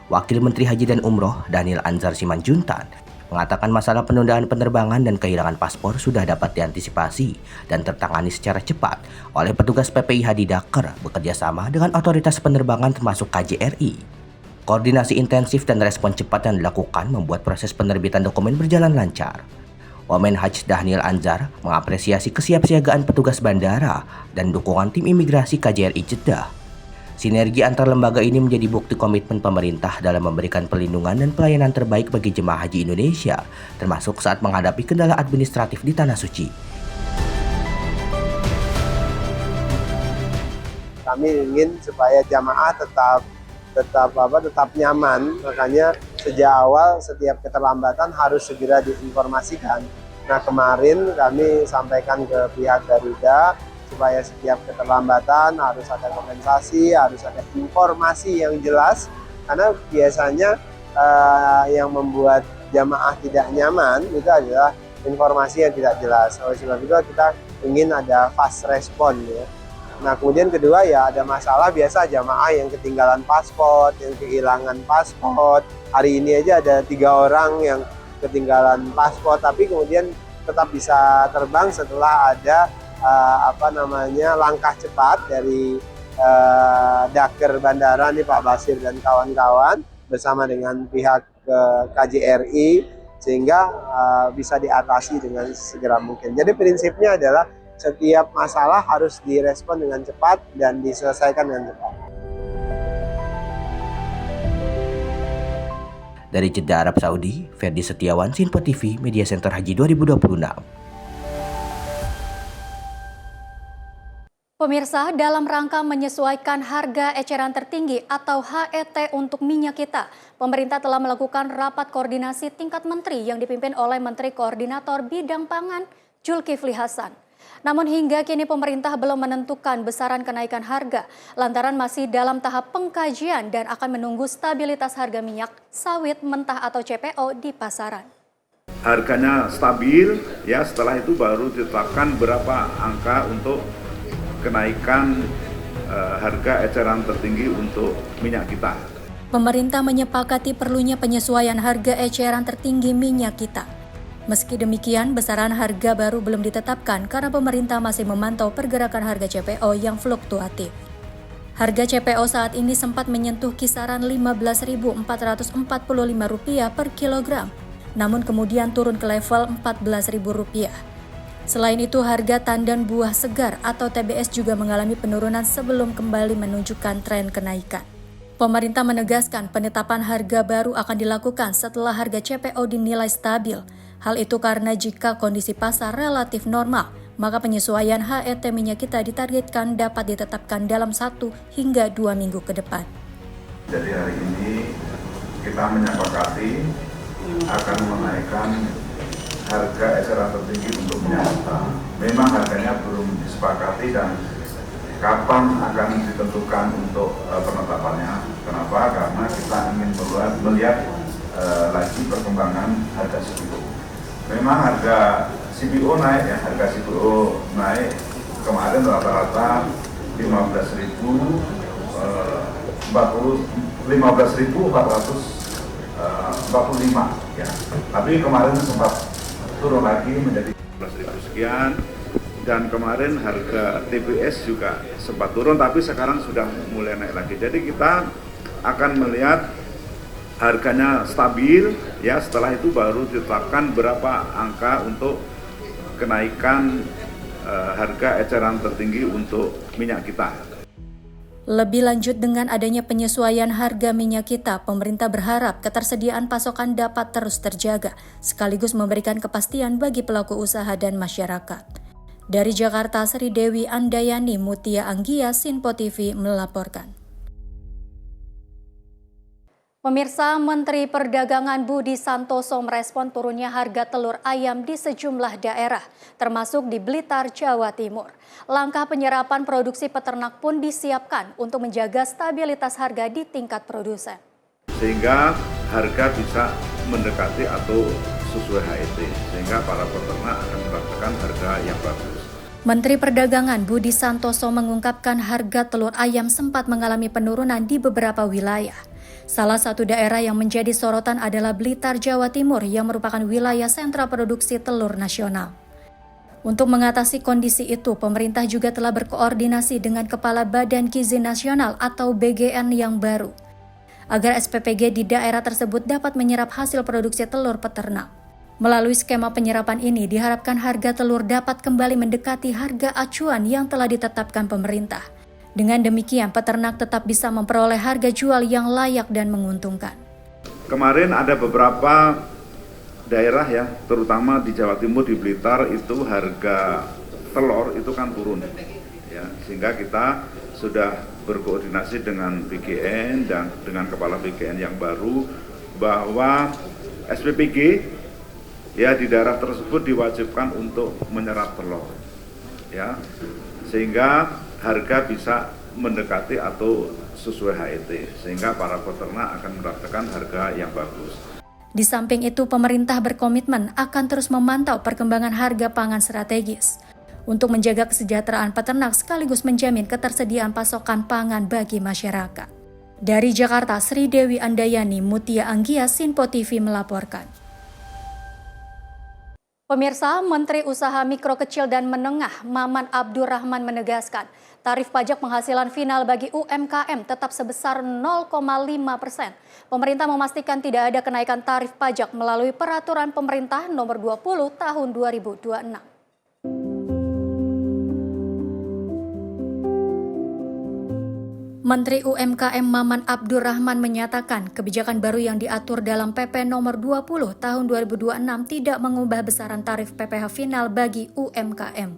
Wakil Menteri Haji dan Umroh Daniel Anzar Simanjuntan mengatakan masalah penundaan penerbangan dan kehilangan paspor sudah dapat diantisipasi dan tertangani secara cepat oleh petugas PPIH di Dakar bekerjasama dengan otoritas penerbangan termasuk KJRI. Koordinasi intensif dan respon cepat yang dilakukan membuat proses penerbitan dokumen berjalan lancar. Wamen Haj Daniel Anzar mengapresiasi kesiapsiagaan petugas bandara dan dukungan tim imigrasi KJRI Jeddah. Sinergi antar lembaga ini menjadi bukti komitmen pemerintah dalam memberikan perlindungan dan pelayanan terbaik bagi jemaah haji Indonesia, termasuk saat menghadapi kendala administratif di Tanah Suci. Kami ingin supaya jamaah tetap nyaman, makanya sejak awal setiap keterlambatan harus segera diinformasikan. Nah, kemarin kami sampaikan ke pihak Garuda supaya setiap keterlambatan harus ada kompensasi, harus ada informasi yang jelas, karena biasanya yang membuat jamaah tidak nyaman itu adalah informasi yang tidak jelas. Oleh sebab itu kita ingin ada fast respon ya. Nah kemudian kedua ya ada masalah biasa jamaah yang ketinggalan paspor, yang kehilangan paspor. Hari ini aja ada 3 orang yang ketinggalan paspor, tapi kemudian tetap bisa terbang setelah ada langkah cepat dari Daker Bandara nih Pak Basir dan kawan-kawan bersama dengan pihak KJRI sehingga bisa diatasi dengan segera mungkin. Jadi prinsipnya adalah setiap masalah harus direspon dengan cepat dan diselesaikan dengan cepat. Dari Jeddah, Arab Saudi, Ferdi Setiawan, Sinpo TV, Media Center Haji 2026. Pemirsa, dalam rangka menyesuaikan harga eceran tertinggi atau HET untuk minyak kita, pemerintah telah melakukan rapat koordinasi tingkat menteri yang dipimpin oleh Menteri Koordinator Bidang Pangan, Zulkifli Hasan. Namun hingga kini pemerintah belum menentukan besaran kenaikan harga lantaran masih dalam tahap pengkajian dan akan menunggu stabilitas harga minyak sawit mentah atau CPO di pasaran. Harganya stabil, ya setelah itu baru ditetapkan berapa angka untuk kenaikan harga eceran tertinggi untuk minyak kita. Pemerintah menyepakati perlunya penyesuaian harga eceran tertinggi minyak kita. Meski demikian, besaran harga baru belum ditetapkan karena pemerintah masih memantau pergerakan harga CPO yang fluktuatif. Harga CPO saat ini sempat menyentuh kisaran Rp15.445 per kilogram, namun kemudian turun ke level Rp14.000. Selain itu, harga tandan buah segar atau TBS juga mengalami penurunan sebelum kembali menunjukkan tren kenaikan. Pemerintah menegaskan penetapan harga baru akan dilakukan setelah harga CPO dinilai stabil. Hal itu karena jika kondisi pasar relatif normal, maka penyesuaian HET minyak kita ditargetkan dapat ditetapkan dalam 1 hingga 2 minggu ke depan. Jadi hari ini kita menyepakati akan menaikkan harga eceran tertinggi untuk minyak kita. Memang harganya belum disepakati dan kapan akan ditentukan untuk penetapannya. Kenapa? Karena kita ingin melihat lagi perkembangan harga CPO. Memang harga CPO naik ya, harga CPO naik kemarin rata-rata 15.445 ya. Tapi kemarin sempat turun lagi menjadi 15.000 sekian. Dan kemarin harga TBS juga sempat turun, tapi sekarang sudah mulai naik lagi. Jadi kita akan melihat harganya stabil, ya setelah itu baru ditetapkan berapa angka untuk kenaikan harga eceran tertinggi untuk minyak kita. Lebih lanjut dengan adanya penyesuaian harga minyak kita, pemerintah berharap ketersediaan pasokan dapat terus terjaga, sekaligus memberikan kepastian bagi pelaku usaha dan masyarakat. Dari Jakarta, Sri Dewi Andayani Mutia Anggia, Sinpo TV melaporkan. Pemirsa, Menteri Perdagangan Budi Santoso merespon turunnya harga telur ayam di sejumlah daerah, termasuk di Blitar, Jawa Timur. Langkah penyerapan produksi peternak pun disiapkan untuk menjaga stabilitas harga di tingkat produsen. Sehingga harga bisa mendekati atau sesuai HET, sehingga para peternak akan mendapatkan harga yang bagus. Menteri Perdagangan Budi Santoso mengungkapkan harga telur ayam sempat mengalami penurunan di beberapa wilayah. Salah satu daerah yang menjadi sorotan adalah Blitar, Jawa Timur yang merupakan wilayah sentra produksi telur nasional. Untuk mengatasi kondisi itu, pemerintah juga telah berkoordinasi dengan Kepala Badan Gizi Nasional atau BGN yang baru, agar SPPG di daerah tersebut dapat menyerap hasil produksi telur peternak. Melalui skema penyerapan ini, diharapkan harga telur dapat kembali mendekati harga acuan yang telah ditetapkan pemerintah. Dengan demikian, peternak tetap bisa memperoleh harga jual yang layak dan menguntungkan. Kemarin ada beberapa daerah ya, terutama di Jawa Timur, di Blitar, itu harga telur itu kan turun. Ya, sehingga kita sudah berkoordinasi dengan BGN dan dengan Kepala BGN yang baru bahwa SPPG ya di daerah tersebut diwajibkan untuk menyerap telur. Ya, sehingga harga bisa mendekati atau sesuai HET, sehingga para peternak akan mendapatkan harga yang bagus. Di samping itu, pemerintah berkomitmen akan terus memantau perkembangan harga pangan strategis untuk menjaga kesejahteraan peternak sekaligus menjamin ketersediaan pasokan pangan bagi masyarakat. Dari Jakarta, Sri Dewi Andayani, Mutia Anggia, Sinpo TV melaporkan. Pemirsa, Menteri Usaha Mikro Kecil dan Menengah Maman Abdurrahman menegaskan, tarif pajak penghasilan final bagi UMKM tetap sebesar 0,5%. Pemerintah memastikan tidak ada kenaikan tarif pajak melalui Peraturan Pemerintah Nomor 20 Tahun 2026. Menteri UMKM Maman Abdurrahman menyatakan kebijakan baru yang diatur dalam PP Nomor 20 Tahun 2026 tidak mengubah besaran tarif PPh final bagi UMKM.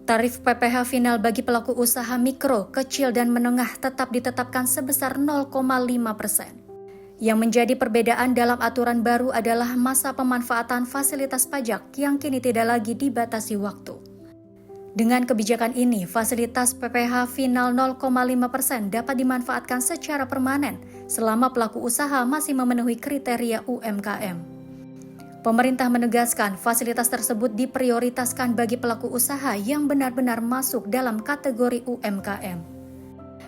Tarif PPh final bagi pelaku usaha mikro, kecil, dan menengah tetap ditetapkan sebesar 0,5%. Yang menjadi perbedaan dalam aturan baru adalah masa pemanfaatan fasilitas pajak yang kini tidak lagi dibatasi waktu. Dengan kebijakan ini, fasilitas PPh final 0,5% dapat dimanfaatkan secara permanen selama pelaku usaha masih memenuhi kriteria UMKM. Pemerintah menegaskan fasilitas tersebut diprioritaskan bagi pelaku usaha yang benar-benar masuk dalam kategori UMKM.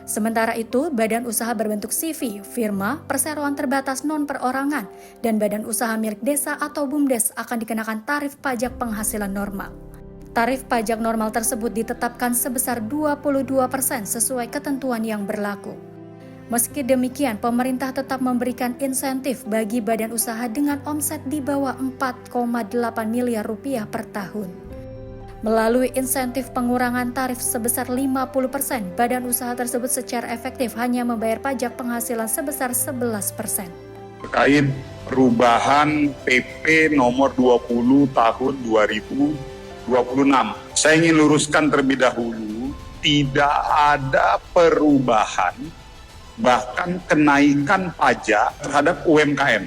Sementara itu, badan usaha berbentuk CV, firma, perseroan terbatas non-perorangan, dan badan usaha milik desa atau BUMDes akan dikenakan tarif pajak penghasilan normal. Tarif pajak normal tersebut ditetapkan sebesar 22% sesuai ketentuan yang berlaku. Meski demikian, pemerintah tetap memberikan insentif bagi badan usaha dengan omset di bawah 4,8 miliar rupiah per tahun. Melalui insentif pengurangan tarif sebesar 50%, badan usaha tersebut secara efektif hanya membayar pajak penghasilan sebesar 11%. Terkait perubahan PP nomor 20 tahun 2026. Saya ingin luruskan terlebih dahulu, tidak ada perubahan, bahkan kenaikan pajak terhadap UMKM.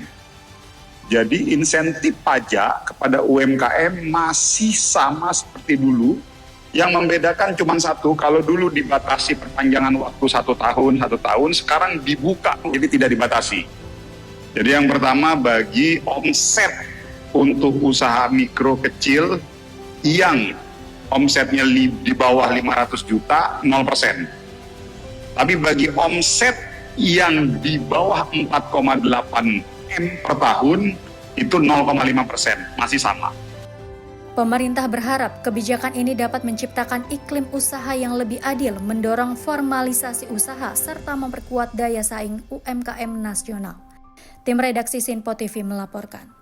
Jadi insentif pajak kepada UMKM masih sama seperti dulu. Yang membedakan cuma satu, kalau dulu dibatasi perpanjangan waktu 1 tahun, sekarang dibuka, jadi tidak dibatasi. Jadi yang pertama bagi omset untuk usaha mikro kecil, yang omsetnya di bawah 500 juta, 0%. Tapi bagi omset yang di bawah 4,8 M per tahun, itu 0,5%, masih sama. Pemerintah berharap kebijakan ini dapat menciptakan iklim usaha yang lebih adil, mendorong formalisasi usaha, serta memperkuat daya saing UMKM nasional. Tim redaksi Sinpo TV melaporkan.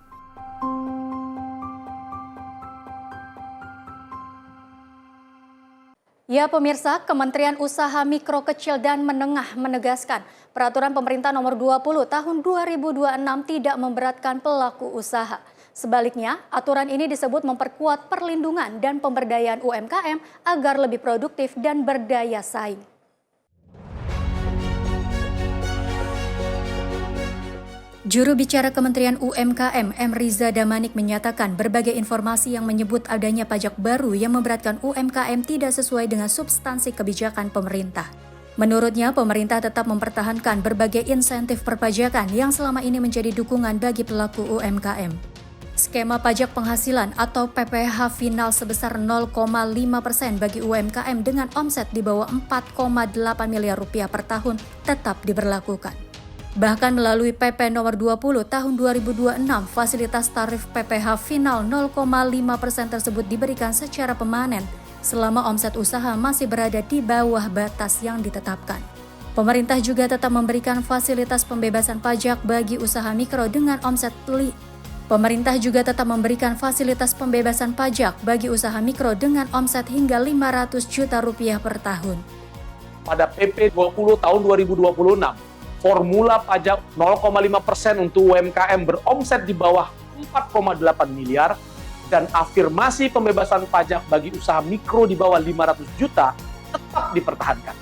Ya pemirsa, Kementerian Usaha Mikro Kecil dan Menengah menegaskan Peraturan Pemerintah Nomor 20 Tahun 2026 tidak memberatkan pelaku usaha. Sebaliknya, aturan ini disebut memperkuat perlindungan dan pemberdayaan UMKM agar lebih produktif dan berdaya saing. Juru bicara Kementerian UMKM M. Riza Damanik menyatakan berbagai informasi yang menyebut adanya pajak baru yang memberatkan UMKM tidak sesuai dengan substansi kebijakan pemerintah. Menurutnya, pemerintah tetap mempertahankan berbagai insentif perpajakan yang selama ini menjadi dukungan bagi pelaku UMKM. Skema pajak penghasilan atau PPh final sebesar 0,5% bagi UMKM dengan omset di bawah 4,8 miliar rupiah per tahun tetap diberlakukan. Bahkan melalui PP Nomor 20 Tahun 2026, fasilitas tarif PPh final 0,5% tersebut diberikan secara permanen selama omset usaha masih berada di bawah batas yang ditetapkan. Pemerintah juga tetap memberikan fasilitas pembebasan pajak bagi usaha mikro dengan omset Pemerintah juga tetap memberikan fasilitas pembebasan pajak bagi usaha mikro dengan omset hingga 500 juta rupiah per tahun. Pada PP 20 tahun 2026, formula pajak 0,5% untuk UMKM beromset di bawah 4,8 miliar dan afirmasi pembebasan pajak bagi usaha mikro di bawah 500 juta tetap dipertahankan.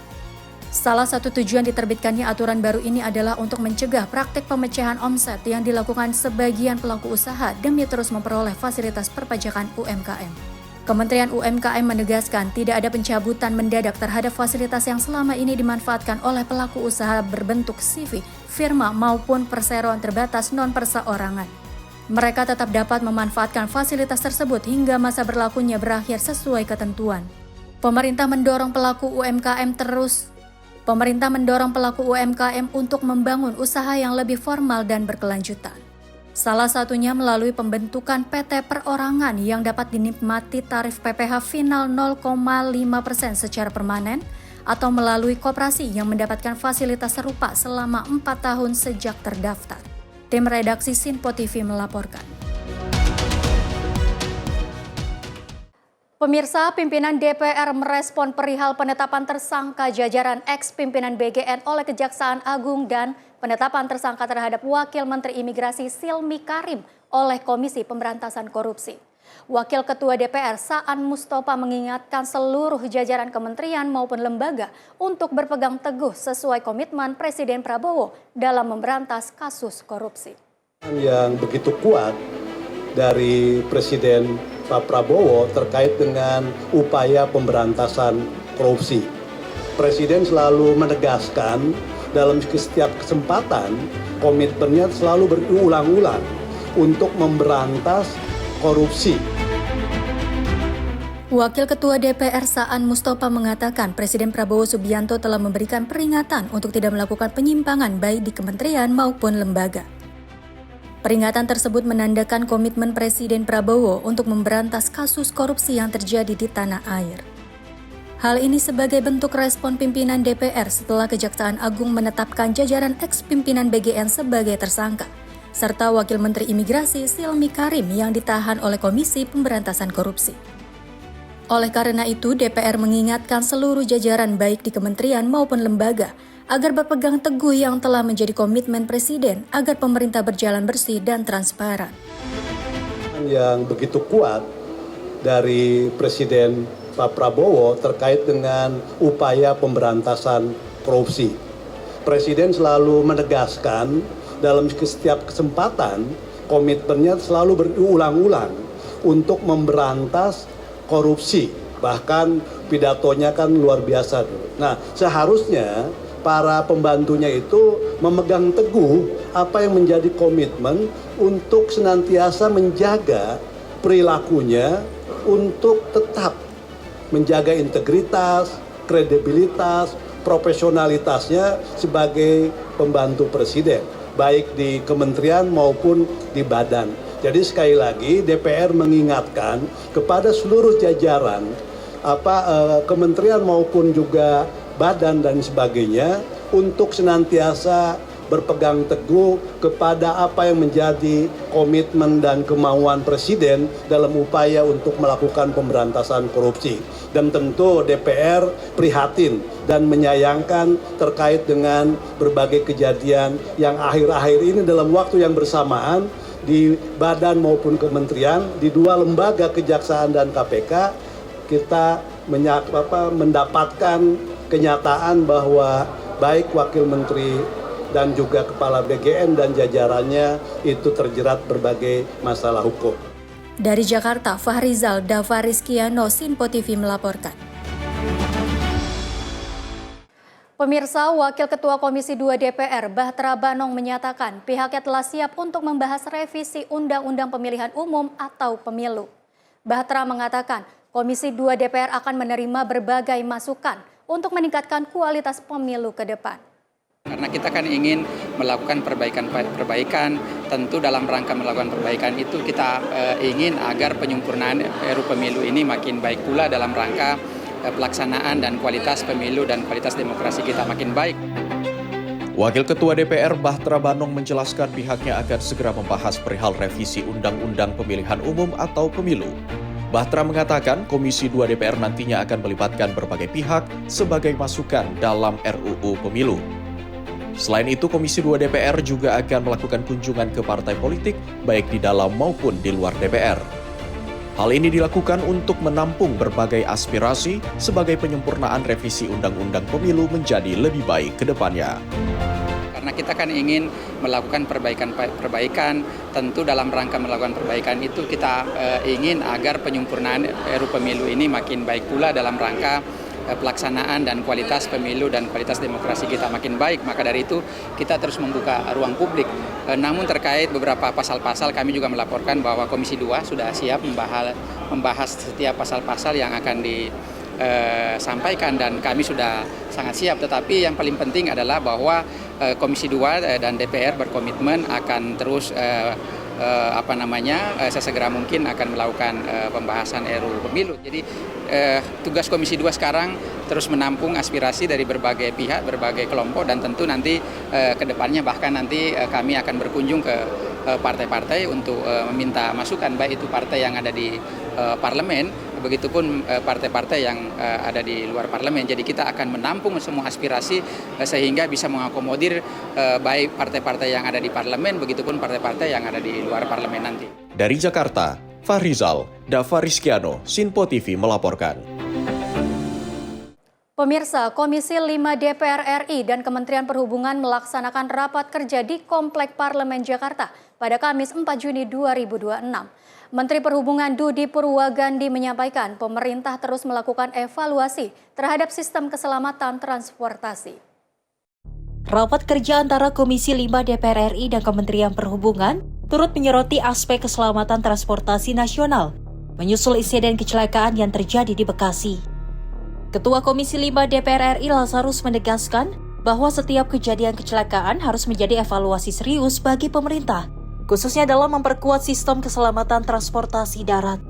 Salah satu tujuan diterbitkannya aturan baru ini adalah untuk mencegah praktik pemecahan omset yang dilakukan sebagian pelaku usaha demi terus memperoleh fasilitas perpajakan UMKM. Kementerian UMKM menegaskan tidak ada pencabutan mendadak terhadap fasilitas yang selama ini dimanfaatkan oleh pelaku usaha berbentuk CV, firma maupun perseroan terbatas non-perseorangan. Mereka tetap dapat memanfaatkan fasilitas tersebut hingga masa berlakunya berakhir sesuai ketentuan. Pemerintah mendorong pelaku UMKM untuk membangun usaha yang lebih formal dan berkelanjutan. Salah satunya melalui pembentukan PT perorangan yang dapat dinikmati tarif PPh final 0,5% secara permanen atau melalui koperasi yang mendapatkan fasilitas serupa selama 4 tahun sejak terdaftar. Tim redaksi Sinpo TV melaporkan. Pemirsa, pimpinan DPR merespon perihal penetapan tersangka jajaran ex-pimpinan BGN oleh Kejaksaan Agung dan penetapan tersangka terhadap Wakil Menteri Imigrasi Silmi Karim oleh Komisi Pemberantasan Korupsi. Wakil Ketua DPR Saan Mustafa mengingatkan seluruh jajaran kementerian maupun lembaga untuk berpegang teguh sesuai komitmen Presiden Prabowo dalam memberantas kasus korupsi. Yang begitu kuat dari Presiden Pak Prabowo terkait dengan upaya pemberantasan korupsi. Presiden selalu menegaskan dalam setiap kesempatan komitmennya selalu berulang-ulang untuk memberantas korupsi. Wakil Ketua DPR Saan Mustafa mengatakan Presiden Prabowo Subianto telah memberikan peringatan untuk tidak melakukan penyimpangan baik di kementerian maupun lembaga. Peringatan tersebut menandakan komitmen Presiden Prabowo untuk memberantas kasus korupsi yang terjadi di tanah air. Hal ini sebagai bentuk respon pimpinan DPR setelah Kejaksaan Agung menetapkan jajaran ex-pimpinan BGN sebagai tersangka, serta Wakil Menteri Imigrasi Silmi Karim yang ditahan oleh Komisi Pemberantasan Korupsi. Oleh karena itu, DPR mengingatkan seluruh jajaran baik di kementerian maupun lembaga agar berpegang teguh yang telah menjadi komitmen Presiden agar pemerintah berjalan bersih dan transparan. Yang begitu kuat dari Presiden Pak Prabowo terkait dengan upaya pemberantasan korupsi. Presiden selalu menegaskan dalam setiap kesempatan komitmennya selalu berulang-ulang untuk memberantas korupsi. Bahkan pidatonya kan luar biasa dulu. Nah, seharusnya para pembantunya itu memegang teguh apa yang menjadi komitmen untuk senantiasa menjaga perilakunya untuk tetap menjaga integritas, kredibilitas, profesionalitasnya sebagai pembantu presiden, baik di kementerian maupun di badan. Jadi sekali lagi DPR mengingatkan kepada seluruh jajaran kementerian maupun juga badan dan sebagainya untuk senantiasa berpegang teguh kepada apa yang menjadi komitmen dan kemauan Presiden dalam upaya untuk melakukan pemberantasan korupsi. Dan tentu DPR prihatin dan menyayangkan terkait dengan berbagai kejadian yang akhir-akhir ini dalam waktu yang bersamaan di badan maupun kementerian, di dua lembaga kejaksaan dan KPK, kita mendapatkan kenyataan bahwa baik Wakil Menteri dan juga Kepala BGN dan jajarannya itu terjerat berbagai masalah hukum. Dari Jakarta, Fahrizal Davarizkiano, Sinpo TV melaporkan. Pemirsa, Wakil Ketua Komisi 2 DPR Bahtera Banong menyatakan pihaknya telah siap untuk membahas revisi Undang-Undang Pemilihan Umum atau Pemilu. Bahtera mengatakan Komisi 2 DPR akan menerima berbagai masukan untuk meningkatkan kualitas pemilu ke depan. Karena kita kan ingin melakukan perbaikan, tentu dalam rangka melakukan perbaikan itu kita ingin agar penyempurnaan RUU Pemilu ini makin baik pula dalam rangka pelaksanaan dan kualitas pemilu dan kualitas demokrasi kita makin baik. Wakil Ketua DPR Bahtera Banong menjelaskan pihaknya akan segera membahas perihal revisi Undang-Undang Pemilihan Umum atau Pemilu. Bahtera mengatakan Komisi 2 DPR nantinya akan melibatkan berbagai pihak sebagai masukan dalam RUU Pemilu. Selain itu, Komisi 2 DPR juga akan melakukan kunjungan ke partai politik baik di dalam maupun di luar DPR. Hal ini dilakukan untuk menampung berbagai aspirasi sebagai penyempurnaan revisi Undang-Undang Pemilu menjadi lebih baik ke depannya. karena kita kan ingin melakukan perbaikan. Tentu dalam rangka melakukan perbaikan itu kita ingin agar penyempurnaan RUU Pemilu ini makin baik pula dalam rangka pelaksanaan dan kualitas pemilu dan kualitas demokrasi kita makin baik. Maka dari itu kita terus membuka ruang publik. Namun terkait beberapa pasal-pasal kami juga melaporkan bahwa Komisi 2 sudah siap membahas setiap pasal-pasal yang akan disampaikan dan kami sudah sangat siap. Tetapi yang paling penting adalah bahwa Komisi 2 dan DPR berkomitmen akan terus sesegera mungkin akan melakukan pembahasan RUU Pemilu. Jadi tugas Komisi 2 sekarang terus menampung aspirasi dari berbagai pihak, berbagai kelompok, dan tentu nanti ke depannya bahkan nanti kami akan berkunjung ke partai-partai untuk meminta masukan, baik itu partai yang ada di parlemen, begitupun partai-partai yang ada di luar parlemen. Jadi kita akan menampung semua aspirasi sehingga bisa mengakomodir baik partai-partai yang ada di parlemen, begitupun partai-partai yang ada di luar parlemen nanti. Dari Jakarta, Fahrizal, Dava Rizkyano, Sinpo TV melaporkan. Pemirsa, Komisi 5 DPR RI dan Kementerian Perhubungan melaksanakan rapat kerja di Komplek Parlemen Jakarta pada Kamis 4 Juni 2026. Menteri Perhubungan Dudi Purwagandi menyampaikan pemerintah terus melakukan evaluasi terhadap sistem keselamatan transportasi. Rapat kerja antara Komisi 5 DPR RI dan Kementerian Perhubungan turut menyoroti aspek keselamatan transportasi nasional, menyusul insiden kecelakaan yang terjadi di Bekasi. Ketua Komisi 5 DPR RI Lazarus menegaskan bahwa setiap kejadian kecelakaan harus menjadi evaluasi serius bagi pemerintah, khususnya dalam memperkuat sistem keselamatan transportasi darat.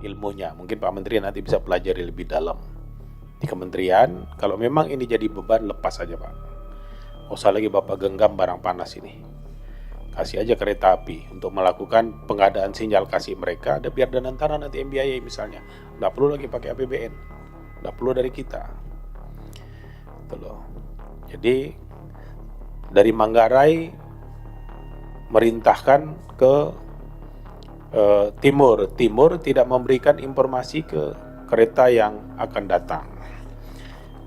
Ilmunya, mungkin Pak Menteri nanti bisa pelajari lebih dalam. Di kementerian, kalau memang ini jadi beban, lepas saja Pak. Nggak usah lagi Bapak genggam barang panas ini. Kasih aja kereta api untuk melakukan pengadaan sinyal kasih mereka, ada biar dan antara nanti MBIA misalnya. Nggak perlu lagi pakai APBN, nggak perlu dari kita. Gitu loh. Jadi dari Manggarai merintahkan ke timur tidak memberikan informasi ke kereta yang akan datang.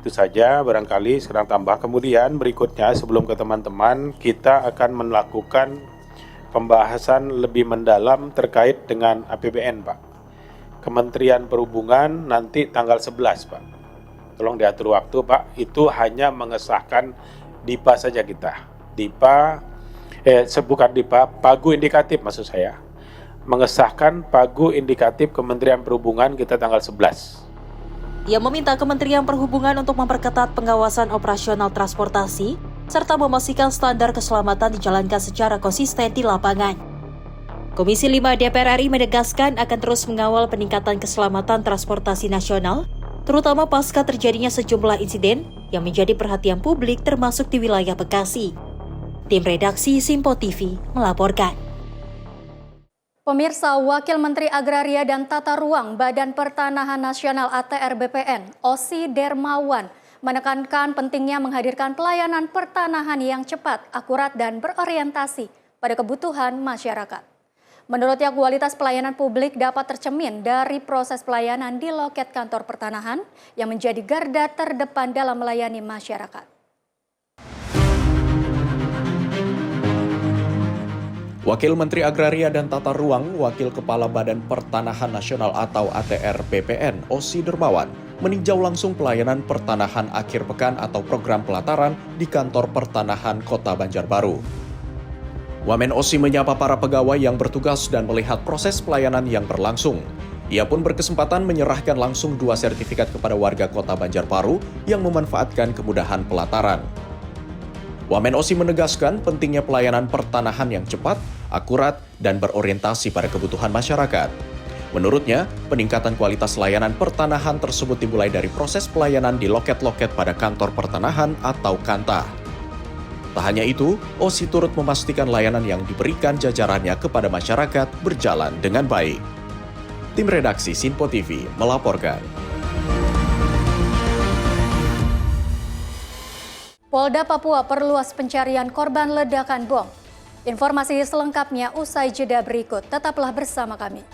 Itu saja barangkali sekarang tambah. Kemudian berikutnya sebelum ke teman-teman, kita akan melakukan pembahasan lebih mendalam terkait dengan APBN Pak. Kementerian Perhubungan nanti tanggal 11 Pak. Tolong diatur waktu Pak, itu hanya mengesahkan DIPA saja kita. Pagu indikatif maksud saya. Mengesahkan pagu indikatif Kementerian Perhubungan kita tanggal 11. Ia meminta Kementerian Perhubungan untuk memperketat pengawasan operasional transportasi serta memastikan standar keselamatan dijalankan secara konsisten di lapangan. Komisi 5 DPR RI menegaskan akan terus mengawal peningkatan keselamatan transportasi nasional, terutama pasca terjadinya sejumlah insiden yang menjadi perhatian publik termasuk di wilayah Bekasi. Tim redaksi Sinpo TV melaporkan. Pemirsa, Wakil Menteri Agraria dan Tata Ruang Badan Pertanahan Nasional ATR BPN, Osi Dermawan, menekankan pentingnya menghadirkan pelayanan pertanahan yang cepat, akurat, dan berorientasi pada kebutuhan masyarakat. Menurutnya, kualitas pelayanan publik dapat tercermin dari proses pelayanan di loket kantor pertanahan yang menjadi garda terdepan dalam melayani masyarakat. Wakil Menteri Agraria dan Tata Ruang, Wakil Kepala Badan Pertanahan Nasional atau ATR BPN, Osi Dermawan, meninjau langsung pelayanan pertanahan akhir pekan atau program pelataran di kantor pertanahan Kota Banjarbaru. Wamen Osi menyapa para pegawai yang bertugas dan melihat proses pelayanan yang berlangsung. Ia pun berkesempatan menyerahkan langsung 2 sertifikat kepada warga Kota Banjarbaru yang memanfaatkan kemudahan pelataran. Wamen Osi menegaskan pentingnya pelayanan pertanahan yang cepat, akurat, dan berorientasi pada kebutuhan masyarakat. Menurutnya, peningkatan kualitas layanan pertanahan tersebut dimulai dari proses pelayanan di loket-loket pada kantor pertanahan atau Kanta. Tak hanya itu, Osi turut memastikan layanan yang diberikan jajarannya kepada masyarakat berjalan dengan baik. Tim redaksi Sinpo TV melaporkan. Polda Papua perluas pencarian korban ledakan bom. Informasi selengkapnya usai jeda berikut. Tetaplah bersama kami.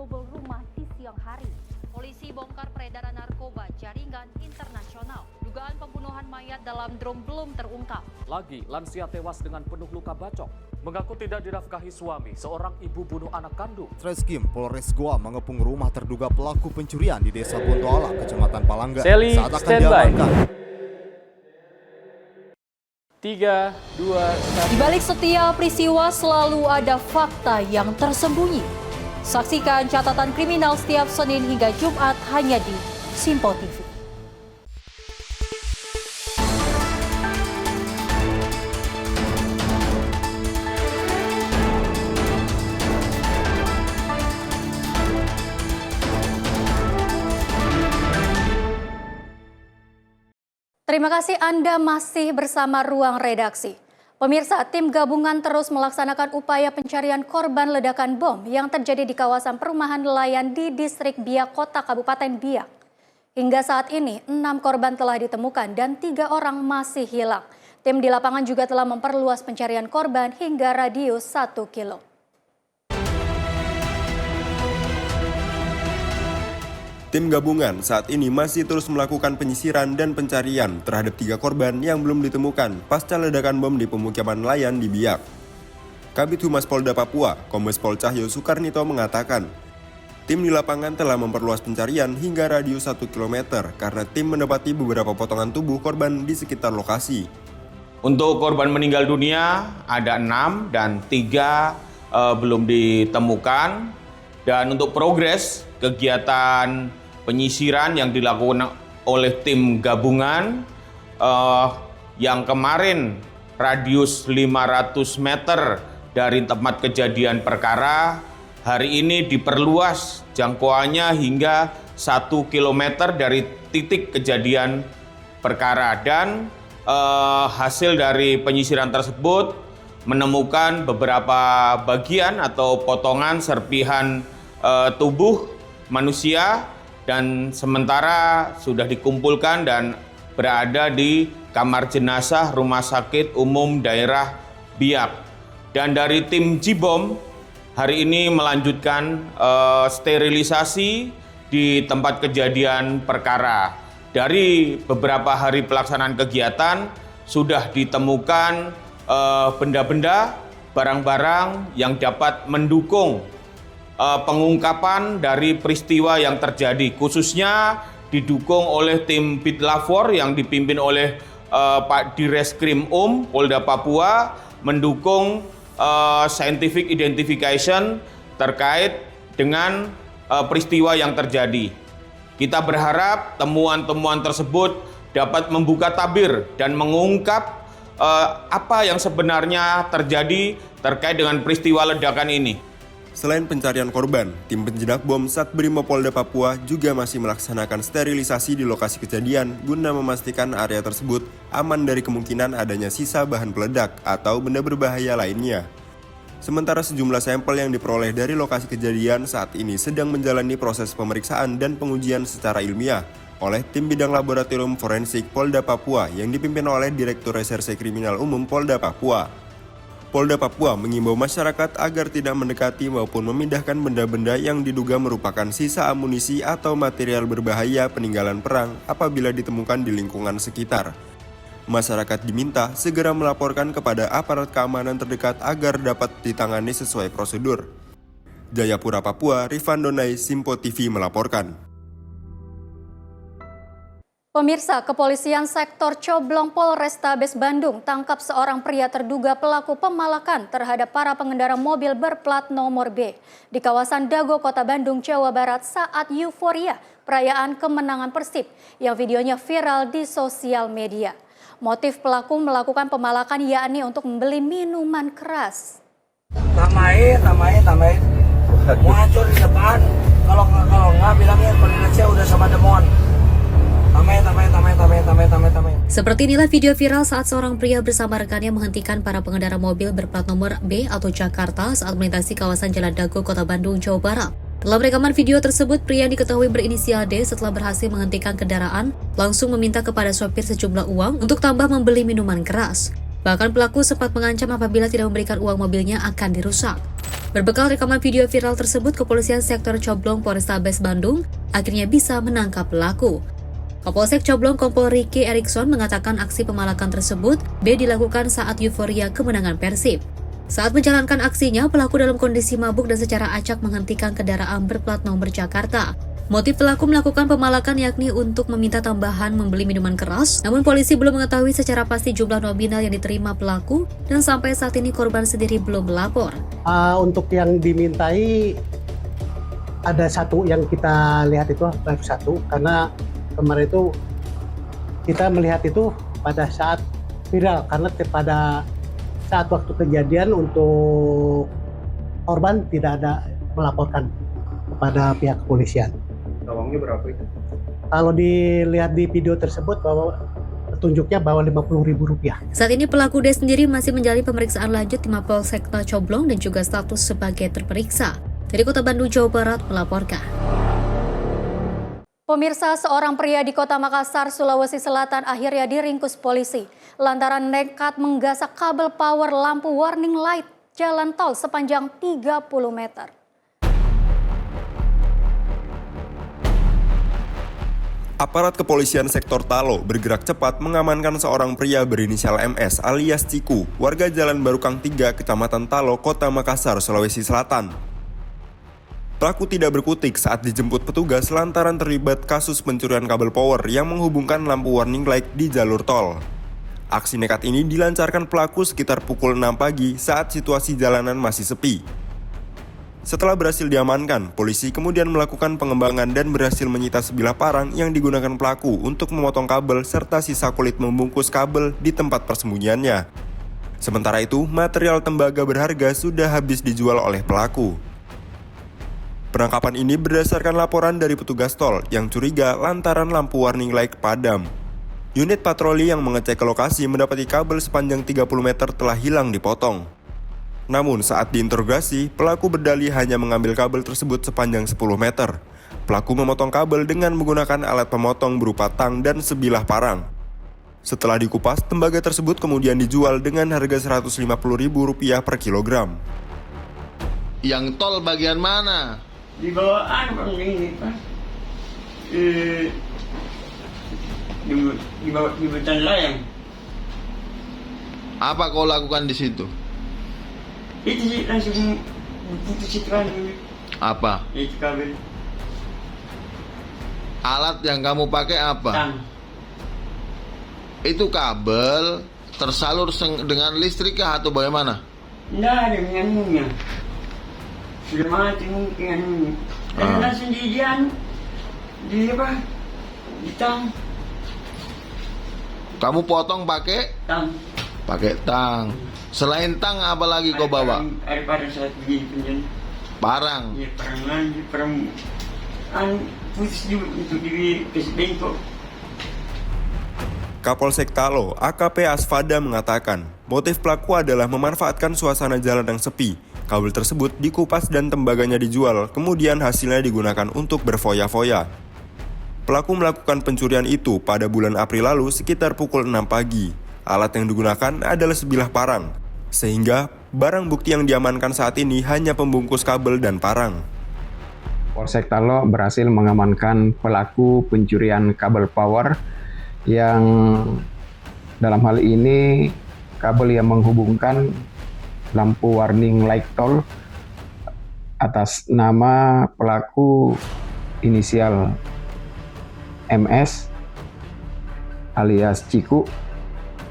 membobol rumah di siang hari. Polisi bongkar peredaran narkoba jaringan internasional. Dugaan pembunuhan mayat dalam drum belum terungkap. Lagi, lansia tewas dengan penuh luka bacok. Mengaku tidak dinafkahi suami, seorang ibu bunuh anak kandung. Treskrim Polres Goa mengepung rumah terduga pelaku pencurian di Desa Bontoala, Kecamatan Palangga Sally, saat akan standby. diamankan. 3, 2, 1. Di balik setiap peristiwa selalu ada fakta yang tersembunyi. Saksikan catatan kriminal setiap Senin hingga Jumat hanya di Simpo TV. Terima kasih Anda masih bersama Ruang Redaksi. Pemirsa, tim gabungan terus melaksanakan upaya pencarian korban ledakan bom yang terjadi di kawasan perumahan nelayan di Distrik Biak Kota Kabupaten Biak. Hingga saat ini, 6 korban telah ditemukan dan 3 orang masih hilang. Tim di lapangan juga telah memperluas pencarian korban hingga radius 1 kilo. Tim gabungan saat ini masih terus melakukan penyisiran dan pencarian terhadap 3 korban yang belum ditemukan pasca ledakan bom di pemukiman nelayan di Biak. Kabid Humas Polda Papua, Kombes Pol Cahyo Soekarnito mengatakan, tim di lapangan telah memperluas pencarian hingga radius 1 km karena tim mendapati beberapa potongan tubuh korban di sekitar lokasi. Untuk korban meninggal dunia ada 6 dan 3 belum ditemukan. Dan untuk progres kegiatan penyisiran yang dilakukan oleh tim gabungan yang kemarin radius 500 meter dari tempat kejadian perkara, hari ini diperluas jangkauannya hingga 1 km dari titik kejadian perkara. Dan hasil dari penyisiran tersebut menemukan beberapa bagian atau potongan serpihan tubuh manusia dan sementara sudah dikumpulkan dan berada di kamar jenazah Rumah Sakit Umum Daerah Biak. Dan dari tim Jibom hari ini melanjutkan sterilisasi di tempat kejadian perkara. Dari beberapa hari pelaksanaan kegiatan sudah ditemukan benda-benda, barang-barang yang dapat mendukung pengungkapan dari peristiwa yang terjadi, khususnya didukung oleh tim Bitlafor yang dipimpin oleh Pak Direskrim Polda Papua, mendukung scientific identification terkait dengan peristiwa yang terjadi. Kita berharap temuan-temuan tersebut dapat membuka tabir dan mengungkap apa yang sebenarnya terjadi terkait dengan peristiwa ledakan ini. Selain pencarian korban, tim penjinak bom Satbrimo Polda Papua juga masih melaksanakan sterilisasi di lokasi kejadian guna memastikan area tersebut aman dari kemungkinan adanya sisa bahan peledak atau benda berbahaya lainnya. Sementara sejumlah sampel yang diperoleh dari lokasi kejadian saat ini sedang menjalani proses pemeriksaan dan pengujian secara ilmiah oleh tim bidang laboratorium forensik Polda Papua yang dipimpin oleh Direktur Reserse Kriminal Umum Polda Papua. Polda Papua mengimbau masyarakat agar tidak mendekati maupun memindahkan benda-benda yang diduga merupakan sisa amunisi atau material berbahaya peninggalan perang apabila ditemukan di lingkungan sekitar. Masyarakat diminta segera melaporkan kepada aparat keamanan terdekat agar dapat ditangani sesuai prosedur. Jayapura, Papua, Rifan Donai, Simpo TV melaporkan. Pemirsa, Kepolisian Sektor Coblong Polrestabes Bandung tangkap seorang pria terduga pelaku pemalakan terhadap para pengendara mobil berplat nomor B di kawasan Dago, Kota Bandung, Jawa Barat saat euforia perayaan kemenangan Persib yang videonya viral di sosial media. Motif pelaku melakukan pemalakan yakni untuk membeli minuman keras. Tamai. Mau hancur di depan, kalau nggak bilangnya Indonesia udah sama demon. Tamai. Seperti inilah video viral saat seorang pria bersama rekannya menghentikan para pengendara mobil berplat nomor B atau Jakarta saat melintasi kawasan Jalan Dago, Kota Bandung, Jawa Barat. Dalam rekaman video tersebut, pria yang diketahui berinisial D setelah berhasil menghentikan kendaraan, langsung meminta kepada sopir sejumlah uang untuk tambah membeli minuman keras. Bahkan pelaku sempat mengancam apabila tidak memberikan uang mobilnya akan dirusak. Berbekal rekaman video viral tersebut, Kepolisian Sektor Coblong Polrestabes Bandung akhirnya bisa menangkap pelaku. Kapolsek Coblong Kompol Ricky Erikson mengatakan aksi pemalakan tersebut B dilakukan saat euforia kemenangan Persib. Saat menjalankan aksinya, pelaku dalam kondisi mabuk dan secara acak menghentikan kendaraan berplat nomor Jakarta. Motif pelaku melakukan pemalakan yakni untuk meminta tambahan membeli minuman keras, namun polisi belum mengetahui secara pasti jumlah nominal yang diterima pelaku dan sampai saat ini korban sendiri belum melapor. Untuk yang dimintai ada satu yang kita lihat itu baru satu, karena kemarin itu kita melihat itu pada saat viral, karena pada saat waktu kejadian untuk korban tidak ada melaporkan kepada pihak kepolisian. Uangnya berapa itu? Kalau dilihat di video tersebut bahwa petunjuknya bahwa Rp50.000. Saat ini pelaku D sendiri masih menjalani pemeriksaan lanjut di Mapolsek Coblong dan juga status sebagai terperiksa. Dari Kota Bandung, Jawa Barat melaporkan. Pemirsa, seorang pria di Kota Makassar, Sulawesi Selatan akhirnya diringkus polisi lantaran nekat menggasak kabel power lampu warning light jalan tol sepanjang 30 meter. Aparat kepolisian sektor Talo bergerak cepat mengamankan seorang pria berinisial MS alias Ciku, warga Jalan Barukang 3, Kecamatan Talo, Kota Makassar, Sulawesi Selatan. Pelaku tidak berkutik saat dijemput petugas lantaran terlibat kasus pencurian kabel power yang menghubungkan lampu warning light di jalur tol. Aksi nekat ini dilancarkan pelaku sekitar pukul 6 pagi saat situasi jalanan masih sepi. Setelah berhasil diamankan, polisi kemudian melakukan pengembangan dan berhasil menyita sebilah parang yang digunakan pelaku untuk memotong kabel serta sisa kulit membungkus kabel di tempat persembunyiannya. Sementara itu, material tembaga berharga sudah habis dijual oleh pelaku. Penangkapan ini berdasarkan laporan dari petugas tol yang curiga lantaran lampu warning light padam. Unit patroli yang mengecek ke lokasi mendapati kabel sepanjang 30 meter telah hilang dipotong. Namun saat diinterogasi, pelaku berdalih hanya mengambil kabel tersebut sepanjang 10 meter. Pelaku memotong kabel dengan menggunakan alat pemotong berupa tang dan sebilah parang. Setelah dikupas, tembaga tersebut kemudian dijual dengan harga Rp150.000 per kilogram. Yang tol bagian mana? Di bawah ini, Pak. Di Betan Layang. Apa kau lakukan di situ? Itu sih langsung putus iklan. Apa? Itu kabel. Alat yang kamu pakai apa? Tang. Itu kabel tersalur dengan listrik kah atau bagaimana? Tidak ada menganunya. Sudah mati mungkin anunya. Dan langsung di apa? Di tang. Kamu potong pakai? Tang. Pakai tang. Selain tang apa lagi kau bawa? Ada parang satu biji penjun. Parang? Iya, parang lagi, parang putus juga untuk di bengkok. Kapolsek Talo, AKP Asfada mengatakan, motif pelaku adalah memanfaatkan suasana jalan yang sepi. Kabel tersebut dikupas dan tembaganya dijual, kemudian hasilnya digunakan untuk berfoya-foya. Pelaku melakukan pencurian itu pada bulan April lalu sekitar pukul 6 pagi. Alat yang digunakan adalah sebilah parang, sehingga barang bukti yang diamankan saat ini hanya pembungkus kabel dan parang. Polsek Talo berhasil mengamankan pelaku pencurian kabel power yang dalam hal ini kabel yang menghubungkan lampu warning light tol atas nama pelaku inisial MS alias Ciku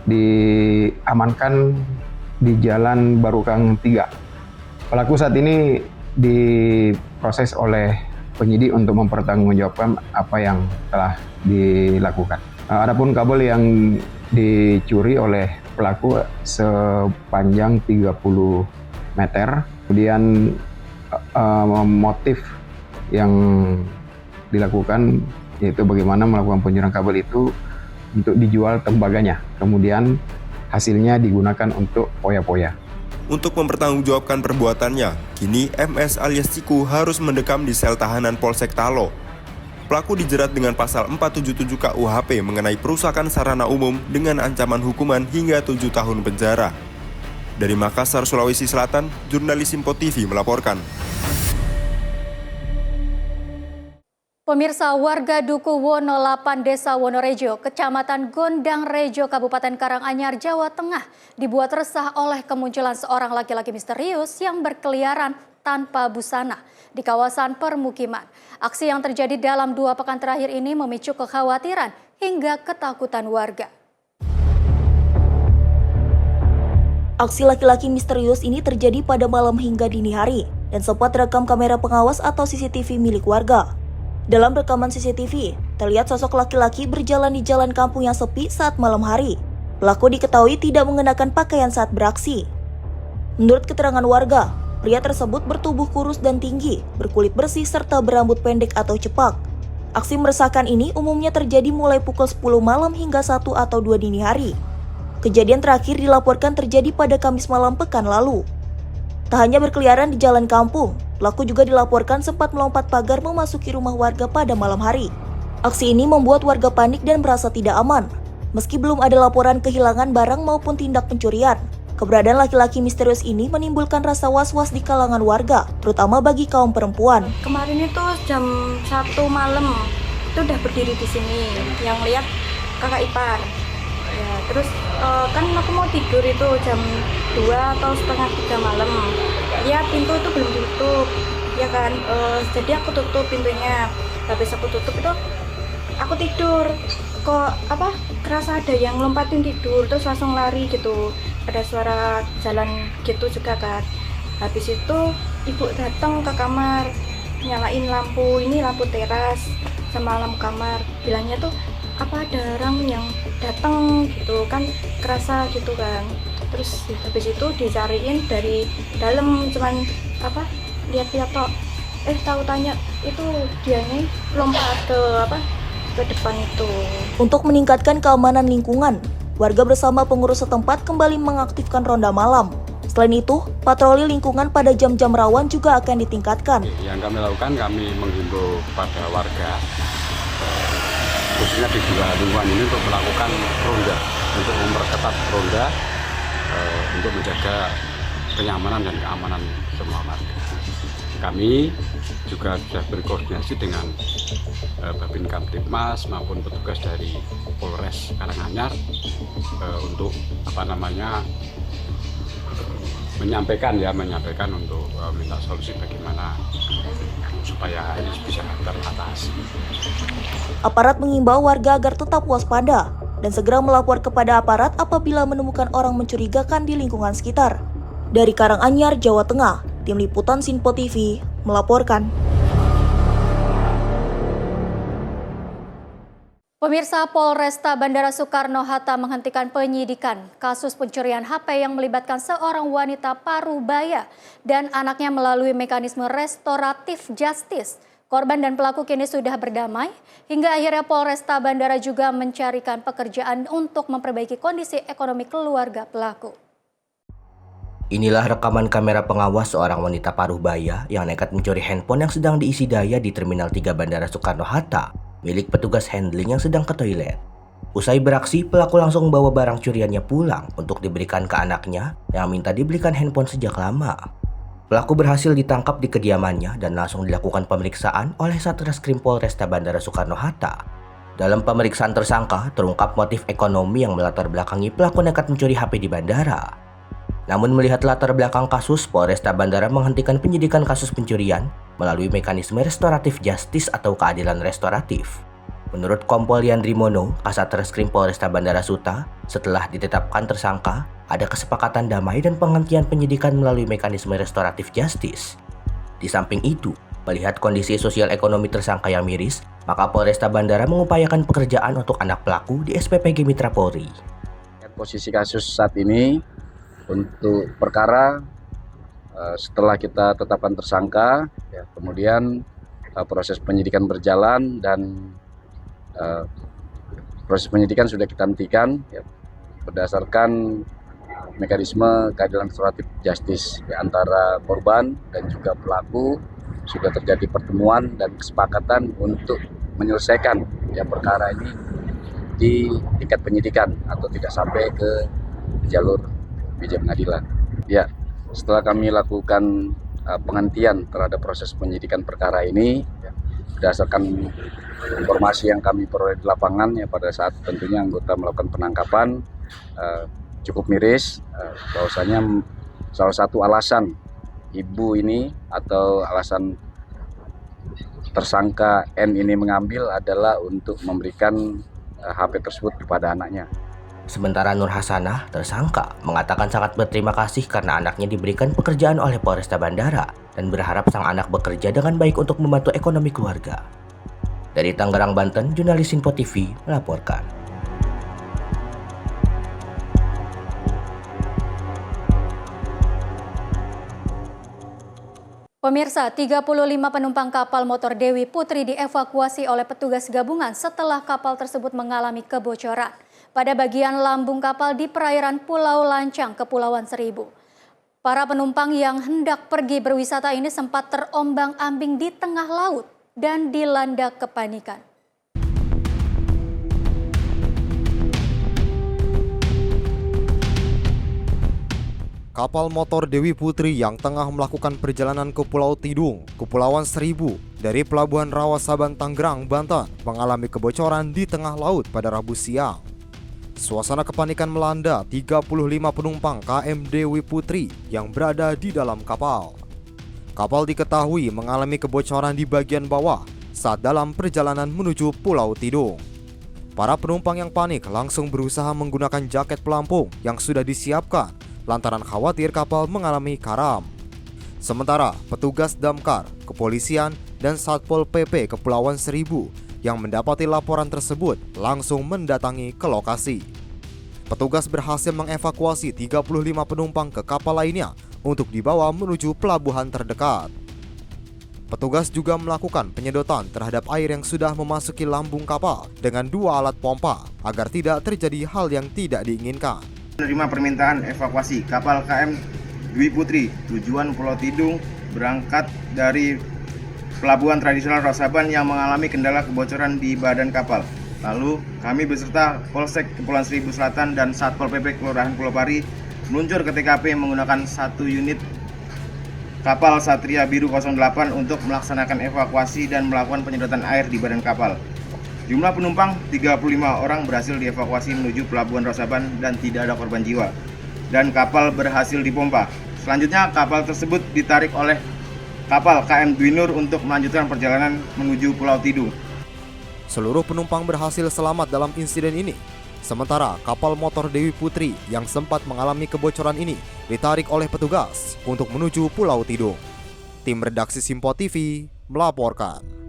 diamankan di Jalan Barukang 3. Pelaku saat ini diproses oleh penyidik untuk mempertanggungjawabkan apa yang telah dilakukan. Adapun kabel yang dicuri oleh pelaku sepanjang 30 meter, kemudian motif yang dilakukan yaitu bagaimana melakukan pencurian kabel itu untuk dijual tembaganya, kemudian hasilnya digunakan untuk poya-poya. Untuk mempertanggungjawabkan perbuatannya, kini MS alias Ciku harus mendekam di sel tahanan Polsek Talo. Pelaku dijerat dengan pasal 477 KUHP mengenai perusakan sarana umum dengan ancaman hukuman hingga 7 tahun penjara. Dari Makassar, Sulawesi Selatan, jurnalis Simpo TV melaporkan. Pemirsa, warga Duku Wono 8 Desa Wonorejo, Kecamatan Gondang Rejo, Kabupaten Karanganyar, Jawa Tengah, dibuat resah oleh kemunculan seorang laki-laki misterius yang berkeliaran tanpa busana di kawasan permukiman. Aksi yang terjadi dalam 2 pekan terakhir ini memicu kekhawatiran hingga ketakutan warga. Aksi laki-laki misterius ini terjadi pada malam hingga dini hari dan sempat terekam kamera pengawas atau CCTV milik warga. Dalam rekaman CCTV, terlihat sosok laki-laki berjalan di jalan kampung yang sepi saat malam hari. Pelaku diketahui tidak mengenakan pakaian saat beraksi. Menurut keterangan warga, pria tersebut bertubuh kurus dan tinggi, berkulit bersih serta berambut pendek atau cepak. Aksi meresahkan ini umumnya terjadi mulai pukul 10 malam hingga 1 atau 2 dini hari. Kejadian terakhir dilaporkan terjadi pada Kamis malam pekan lalu. Tak hanya berkeliaran di jalan kampung, pelaku juga dilaporkan sempat melompat pagar memasuki rumah warga pada malam hari. Aksi ini membuat warga panik dan merasa tidak aman. Meski belum ada laporan kehilangan barang maupun tindak pencurian, keberadaan laki-laki misterius ini menimbulkan rasa was-was di kalangan warga, terutama bagi kaum perempuan. Kemarin itu jam 1 malam, itu udah berdiri di sini, yang lihat kakak ipar. Ya, terus kan aku mau tidur itu jam 2 atau setengah 3 malam. Ya pintu itu belum ditutup, ya kan. Jadi aku tutup pintunya. Habis aku tutup itu aku tidur. Kok kerasa ada yang lompatin tidur, terus langsung lari gitu. Ada suara jalan gitu juga kan. Habis itu ibu datang ke kamar, nyalain lampu teras sama lampu kamar. Bilangnya tuh ada orang yang datang gitu kan, kerasa gitu kan. Terus habis itu dicariin dari dalam, cuman lihat-lihat tok. Tahu tanya itu dianya lompat ke depan itu. Untuk meningkatkan keamanan lingkungan, warga bersama pengurus setempat kembali mengaktifkan ronda malam. Selain itu, patroli lingkungan pada jam-jam rawan juga akan ditingkatkan. Yang kami lakukan, kami menghimbau kepada warga khususnya di 2 lingkungan ini untuk melakukan ronda, untuk memperketat ronda untuk menjaga kenyamanan dan keamanan semua warga. Kami juga sudah berkoordinasi dengan Babin Kamtibmas maupun petugas dari Polres Karanganyar untuk menyampaikan untuk minta solusi bagaimana supaya ini bisa teratasi. Aparat mengimbau warga agar tetap waspada dan segera melapor kepada aparat apabila menemukan orang mencurigakan di lingkungan sekitar. Dari Karanganyar, Jawa Tengah, Tim Liputan Simpo TV melaporkan. Pemirsa, Polresta Bandara Soekarno-Hatta menghentikan penyidikan kasus pencurian HP yang melibatkan seorang wanita parubaya dan anaknya melalui mekanisme restoratif justice. Korban dan pelaku kini sudah berdamai, hingga akhirnya Polresta Bandara juga mencarikan pekerjaan untuk memperbaiki kondisi ekonomi keluarga pelaku. Inilah rekaman kamera pengawas seorang wanita parubaya yang nekat mencuri handphone yang sedang diisi daya di Terminal 3 Bandara Soekarno-Hatta, milik petugas handling yang sedang ke toilet. Usai beraksi, pelaku langsung membawa barang curiannya pulang untuk diberikan ke anaknya yang minta dibelikan handphone sejak lama. Pelaku berhasil ditangkap di kediamannya dan langsung dilakukan pemeriksaan oleh Satreskrim Polresta Bandara Soekarno-Hatta. Dalam pemeriksaan tersangka, terungkap motif ekonomi yang melatar belakangi pelaku nekat mencuri HP di bandara. Namun melihat latar belakang kasus, Polresta Bandara menghentikan penyidikan kasus pencurian melalui mekanisme restoratif justice atau keadilan restoratif. Menurut Kompol Yandri Mono, Kasatreskrim Polresta Bandara Suta, setelah ditetapkan tersangka, ada kesepakatan damai dan penghentian penyidikan melalui mekanisme restoratif justice. Di samping itu, melihat kondisi sosial ekonomi tersangka yang miris, maka Polresta Bandara mengupayakan pekerjaan untuk anak pelaku di SPPG Mitra Polri. Posisi kasus saat ini untuk perkara setelah kita tetapkan tersangka, ya, kemudian proses penyidikan berjalan dan proses penyidikan sudah kita hentikan ya, berdasarkan mekanisme keadilan restoratif justice ya, antara korban dan juga pelaku. Sudah terjadi pertemuan dan kesepakatan untuk menyelesaikan ya, perkara ini di tingkat penyidikan atau tidak sampai ke jalur meja pengadilan. Ya, setelah kami lakukan penghentian terhadap proses penyidikan perkara ini, berdasarkan informasi yang kami peroleh di lapangan, ya pada saat tentunya anggota melakukan penangkapan, cukup miris, bahwasanya salah satu alasan ibu ini atau alasan tersangka N ini mengambil adalah untuk memberikan HP tersebut kepada anaknya. Sementara Nur Hasanah, tersangka, mengatakan sangat berterima kasih karena anaknya diberikan pekerjaan oleh Polresta Bandara dan berharap sang anak bekerja dengan baik untuk membantu ekonomi keluarga. Dari Tangerang, Banten, jurnalis Info TV melaporkan. Pemirsa, 35 penumpang kapal motor Dewi Putri dievakuasi oleh petugas gabungan setelah kapal tersebut mengalami kebocoran pada bagian lambung kapal di perairan Pulau Lancang, Kepulauan Seribu. Para penumpang yang hendak pergi berwisata ini sempat terombang-ambing di tengah laut dan dilanda kepanikan. Kapal motor Dewi Putri yang tengah melakukan perjalanan ke Pulau Tidung, Kepulauan Seribu, dari Pelabuhan Rawasaban, Tangerang, Banten, mengalami kebocoran di tengah laut pada Rabu siang. Suasana kepanikan melanda 35 penumpang KM Dewi Putri yang berada di dalam kapal. Kapal diketahui mengalami kebocoran di bagian bawah saat dalam perjalanan menuju Pulau Tidung. Para penumpang yang panik langsung berusaha menggunakan jaket pelampung yang sudah disiapkan lantaran khawatir kapal mengalami karam. Sementara petugas damkar, kepolisian, dan Satpol PP Kepulauan Seribu yang mendapati laporan tersebut langsung mendatangi ke lokasi. Petugas berhasil mengevakuasi 35 penumpang ke kapal lainnya untuk dibawa menuju pelabuhan terdekat. Petugas juga melakukan penyedotan terhadap air yang sudah memasuki lambung kapal dengan 2 alat pompa agar tidak terjadi hal yang tidak diinginkan. Menerima permintaan evakuasi kapal KM Dewi Putri tujuan Pulau Tidung berangkat dari Pelabuhan Tradisional Rawasaban yang mengalami kendala kebocoran di badan kapal. Lalu kami beserta Polsek Kepulauan Seribu Selatan dan Satpol PP Kelurahan Pulau Pari meluncur ke TKP menggunakan 1 unit kapal Satria Biru 08 untuk melaksanakan evakuasi dan melakukan penyedotan air di badan kapal. Jumlah penumpang 35 orang berhasil dievakuasi menuju Pelabuhan Rawasaban dan tidak ada korban jiwa. Dan kapal berhasil dipompa. Selanjutnya kapal tersebut ditarik oleh kapal KM Dwi Nur untuk melanjutkan perjalanan menuju Pulau Tidung. Seluruh penumpang berhasil selamat dalam insiden ini. Sementara kapal motor Dewi Putri yang sempat mengalami kebocoran ini ditarik oleh petugas untuk menuju Pulau Tidung. Tim redaksi Simpo TV melaporkan.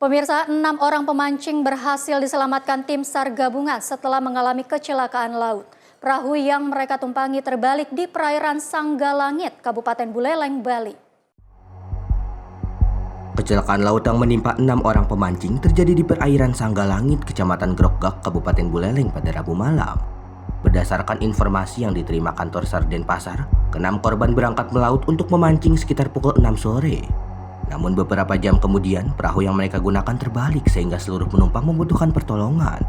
Pemirsa, 6 orang pemancing berhasil diselamatkan tim SAR gabungan setelah mengalami kecelakaan laut. Perahu yang mereka tumpangi terbalik di perairan Sanggalangit, Kabupaten Buleleng, Bali. Kecelakaan laut yang menimpa 6 orang pemancing terjadi di perairan Sanggalangit, Kecamatan Grogak, Kabupaten Buleleng pada Rabu malam. Berdasarkan informasi yang diterima kantor SAR Denpasar, ke-6 korban berangkat melaut untuk memancing sekitar pukul 6 sore. Namun beberapa jam kemudian, perahu yang mereka gunakan terbalik sehingga seluruh penumpang membutuhkan pertolongan.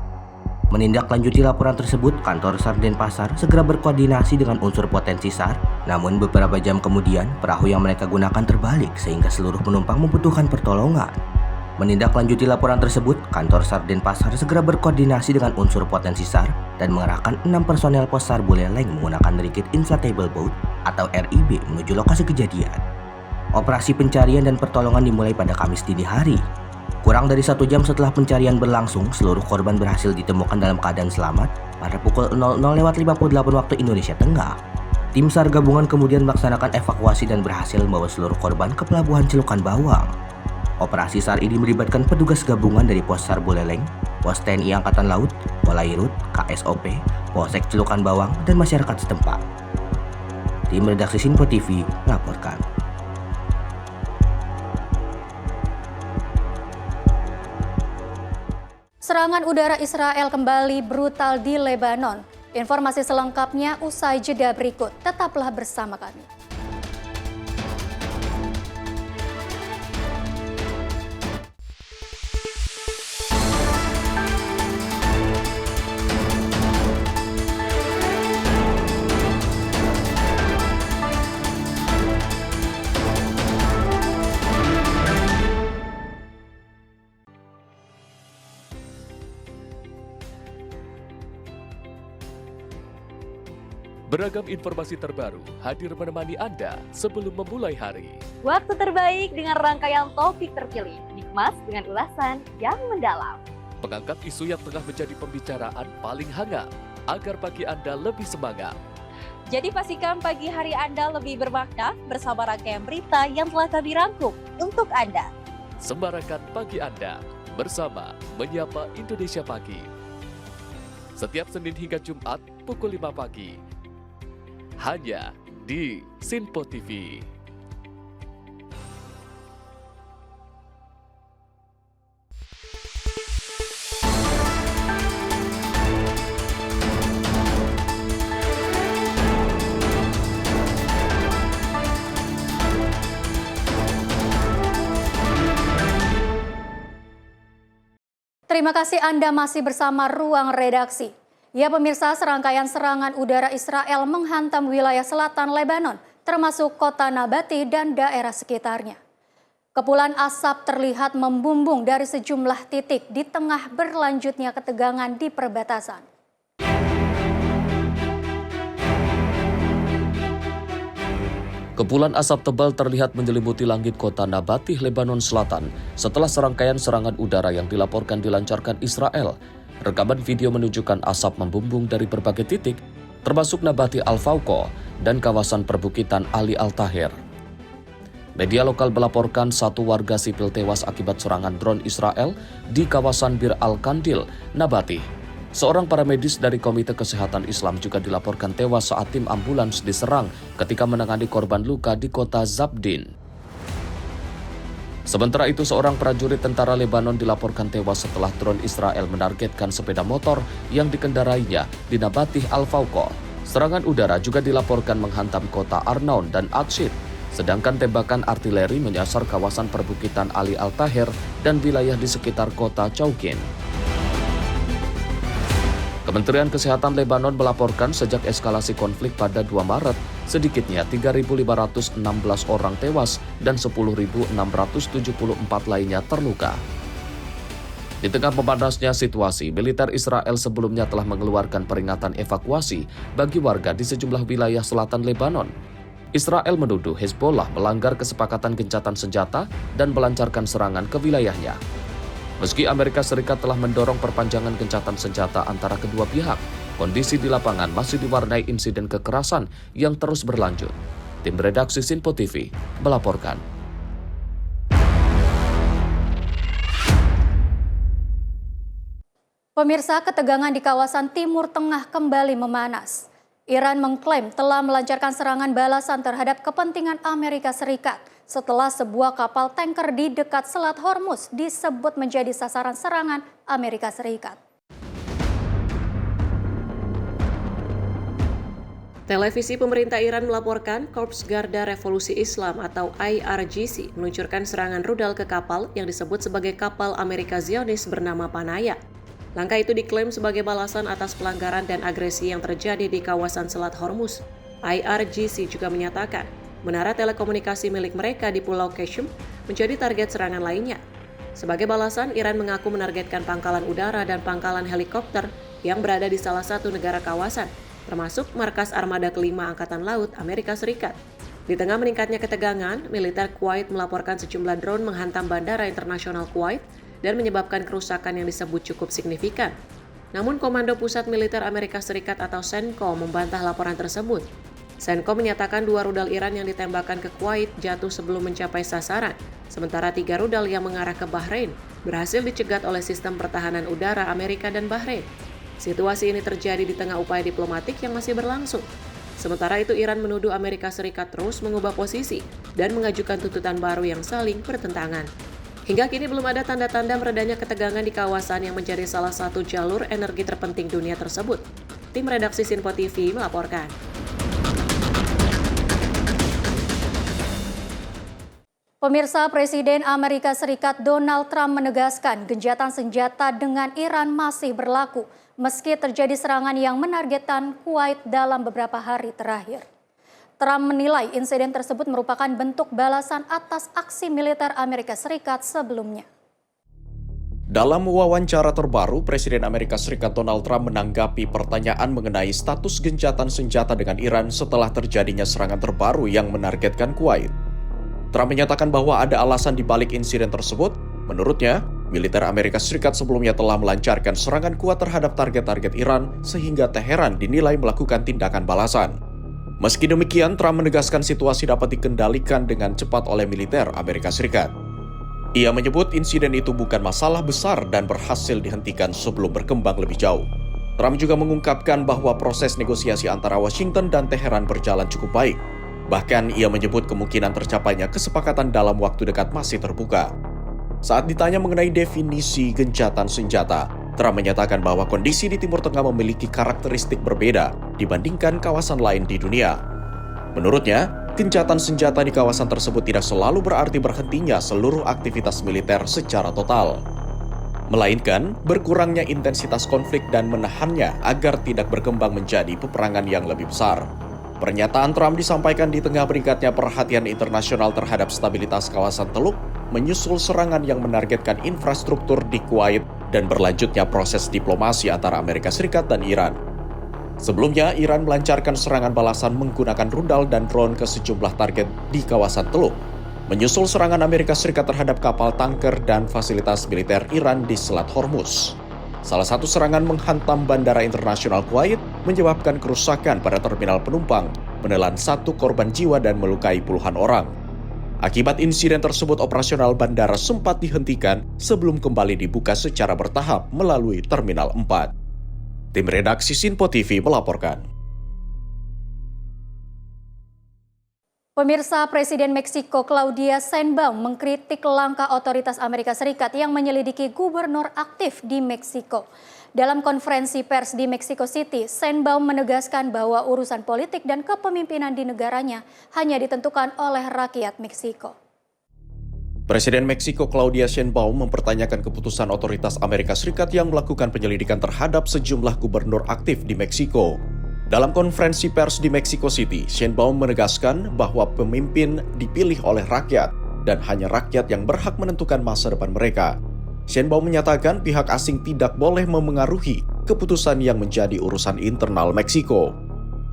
Menindaklanjuti laporan tersebut, kantor SAR Denpasar segera berkoordinasi dengan unsur potensi SAR. Namun beberapa jam kemudian, perahu yang mereka gunakan terbalik sehingga seluruh penumpang membutuhkan pertolongan. Menindaklanjuti laporan tersebut, kantor SAR Denpasar segera berkoordinasi dengan unsur potensi SAR dan mengerahkan 6 personel pos SAR Buleleng menggunakan Rigid Inflatable Boat atau RIB menuju lokasi kejadian. Operasi pencarian dan pertolongan dimulai pada Kamis dini hari. Kurang dari 1 jam setelah pencarian berlangsung, seluruh korban berhasil ditemukan dalam keadaan selamat pada pukul 00.58 waktu Indonesia Tengah. Tim SAR gabungan kemudian melaksanakan evakuasi dan berhasil membawa seluruh korban ke Pelabuhan Celukan Bawang. Operasi SAR ini melibatkan petugas gabungan dari Pos SAR Buleleng, Pos TNI Angkatan Laut, Polairut, KSOP, Polsek Celukan Bawang, dan masyarakat setempat. Tim redaksi Simpo TV melaporkan. Serangan udara Israel kembali brutal di Lebanon. Informasi selengkapnya usai jeda berikut. Tetaplah bersama kami. Beragam informasi terbaru hadir menemani Anda sebelum memulai hari. Waktu terbaik dengan rangkaian topik terpilih, dikemas dengan ulasan yang mendalam. Mengangkat isu yang tengah menjadi pembicaraan paling hangat, agar pagi Anda lebih semangat. Jadi pastikan pagi hari Anda lebih bermakna bersama rangkaian berita yang telah kami rangkum untuk Anda. Sembarakan pagi Anda bersama Menyapa Indonesia Pagi. Setiap Senin hingga Jumat pukul 5 pagi. Hanya di Sinpo TV. Terima kasih Anda masih bersama Ruang Redaksi. Ya pemirsa, serangkaian serangan udara Israel menghantam wilayah selatan Lebanon, termasuk kota Nabati dan daerah sekitarnya. Kepulan asap terlihat membumbung dari sejumlah titik di tengah berlanjutnya ketegangan di perbatasan. Kepulan asap tebal terlihat menyelimuti langit kota Nabati, Lebanon Selatan setelah serangkaian serangan udara yang dilaporkan dilancarkan Israel. Rekaman video menunjukkan asap membumbung dari berbagai titik, termasuk Nabati Al-Fauqa dan kawasan perbukitan Ali Al-Tahir. Media lokal melaporkan satu warga sipil tewas akibat serangan drone Israel di kawasan Bir Al-Kandil, Nabati. Seorang paramedis dari Komite Kesehatan Islam juga dilaporkan tewas saat tim ambulans diserang ketika menangani korban luka di kota Zabdin. Sementara itu, seorang prajurit tentara Lebanon dilaporkan tewas setelah drone Israel menargetkan sepeda motor yang dikendarainya di Nabati Al-Fauqa. Serangan udara juga dilaporkan menghantam kota Arnaun dan Atshid, sedangkan tembakan artileri menyasar kawasan perbukitan Ali Al-Tahir dan wilayah di sekitar kota Chaukin. Kementerian Kesehatan Lebanon melaporkan sejak eskalasi konflik pada 2 Maret, sedikitnya 3.516 orang tewas dan 10.674 lainnya terluka. Di tengah memanasnya situasi, militer Israel sebelumnya telah mengeluarkan peringatan evakuasi bagi warga di sejumlah wilayah selatan Lebanon. Israel menuduh Hezbollah melanggar kesepakatan gencatan senjata dan melancarkan serangan ke wilayahnya. Meski Amerika Serikat telah mendorong perpanjangan gencatan senjata antara kedua pihak, kondisi di lapangan masih diwarnai insiden kekerasan yang terus berlanjut. Tim redaksi Sinpo TV melaporkan. Pemirsa, ketegangan di kawasan Timur Tengah kembali memanas. Iran mengklaim telah melancarkan serangan balasan terhadap kepentingan Amerika Serikat setelah sebuah kapal tanker di dekat Selat Hormuz disebut menjadi sasaran serangan Amerika Serikat. Televisi pemerintah Iran melaporkan Korps Garda Revolusi Islam atau IRGC meluncurkan serangan rudal ke kapal yang disebut sebagai kapal Amerika Zionis bernama Panaya. Langkah itu diklaim sebagai balasan atas pelanggaran dan agresi yang terjadi di kawasan Selat Hormuz. IRGC juga menyatakan menara telekomunikasi milik mereka di Pulau Qeshm menjadi target serangan lainnya. Sebagai balasan, Iran mengaku menargetkan pangkalan udara dan pangkalan helikopter yang berada di salah satu negara kawasan, termasuk markas armada kelima Angkatan Laut Amerika Serikat. Di tengah meningkatnya ketegangan, militer Kuwait melaporkan sejumlah drone menghantam Bandara Internasional Kuwait dan menyebabkan kerusakan yang disebut cukup signifikan. Namun Komando Pusat Militer Amerika Serikat atau CENTCOM membantah laporan tersebut. CENTCOM menyatakan 2 rudal Iran yang ditembakkan ke Kuwait jatuh sebelum mencapai sasaran, sementara 3 rudal yang mengarah ke Bahrain berhasil dicegat oleh sistem pertahanan udara Amerika dan Bahrain. Situasi ini terjadi di tengah upaya diplomatik yang masih berlangsung. Sementara itu, Iran menuduh Amerika Serikat terus mengubah posisi dan mengajukan tuntutan baru yang saling bertentangan. Hingga kini belum ada tanda-tanda meredanya ketegangan di kawasan yang menjadi salah satu jalur energi terpenting dunia tersebut. Tim redaksi Sinpo TV melaporkan. Pemirsa, Presiden Amerika Serikat Donald Trump menegaskan gencatan senjata dengan Iran masih berlaku meski terjadi serangan yang menargetkan Kuwait dalam beberapa hari terakhir. Trump menilai insiden tersebut merupakan bentuk balasan atas aksi militer Amerika Serikat sebelumnya. Dalam wawancara terbaru, Presiden Amerika Serikat Donald Trump menanggapi pertanyaan mengenai status gencatan senjata dengan Iran setelah terjadinya serangan terbaru yang menargetkan Kuwait. Trump menyatakan bahwa ada alasan di balik insiden tersebut. Menurutnya, militer Amerika Serikat sebelumnya telah melancarkan serangan kuat terhadap target-target Iran sehingga Teheran dinilai melakukan tindakan balasan. Meski demikian, Trump menegaskan situasi dapat dikendalikan dengan cepat oleh militer Amerika Serikat. Ia menyebut insiden itu bukan masalah besar dan berhasil dihentikan sebelum berkembang lebih jauh. Trump juga mengungkapkan bahwa proses negosiasi antara Washington dan Teheran berjalan cukup baik. Bahkan ia menyebut kemungkinan tercapainya kesepakatan dalam waktu dekat masih terbuka. Saat ditanya mengenai definisi gencatan senjata, Trump menyatakan bahwa kondisi di Timur Tengah memiliki karakteristik berbeda dibandingkan kawasan lain di dunia. Menurutnya, gencatan senjata di kawasan tersebut tidak selalu berarti berhentinya seluruh aktivitas militer secara total, melainkan berkurangnya intensitas konflik dan menahannya agar tidak berkembang menjadi peperangan yang lebih besar. Pernyataan Trump disampaikan di tengah meningkatnya perhatian internasional terhadap stabilitas kawasan Teluk, menyusul serangan yang menargetkan infrastruktur di Kuwait dan berlanjutnya proses diplomasi antara Amerika Serikat dan Iran. Sebelumnya, Iran melancarkan serangan balasan menggunakan rudal dan drone ke sejumlah target di kawasan Teluk, menyusul serangan Amerika Serikat terhadap kapal tanker dan fasilitas militer Iran di Selat Hormuz. Salah satu serangan menghantam Bandara Internasional Kuwait menyebabkan kerusakan pada terminal penumpang, menelan 1 korban jiwa dan melukai puluhan orang. Akibat insiden tersebut, operasional bandara sempat dihentikan sebelum kembali dibuka secara bertahap melalui Terminal 4. Tim redaksi Sinpo TV melaporkan. Pemirsa, Presiden Meksiko Claudia Sheinbaum mengkritik langkah otoritas Amerika Serikat yang menyelidiki gubernur aktif di Meksiko. Dalam konferensi pers di Mexico City, Sheinbaum menegaskan bahwa urusan politik dan kepemimpinan di negaranya hanya ditentukan oleh rakyat Meksiko. Presiden Meksiko Claudia Sheinbaum mempertanyakan keputusan otoritas Amerika Serikat yang melakukan penyelidikan terhadap sejumlah gubernur aktif di Meksiko. Dalam konferensi pers di Mexico City, Sheinbaum menegaskan bahwa pemimpin dipilih oleh rakyat dan hanya rakyat yang berhak menentukan masa depan mereka. Sheinbaum menyatakan pihak asing tidak boleh memengaruhi keputusan yang menjadi urusan internal Meksiko.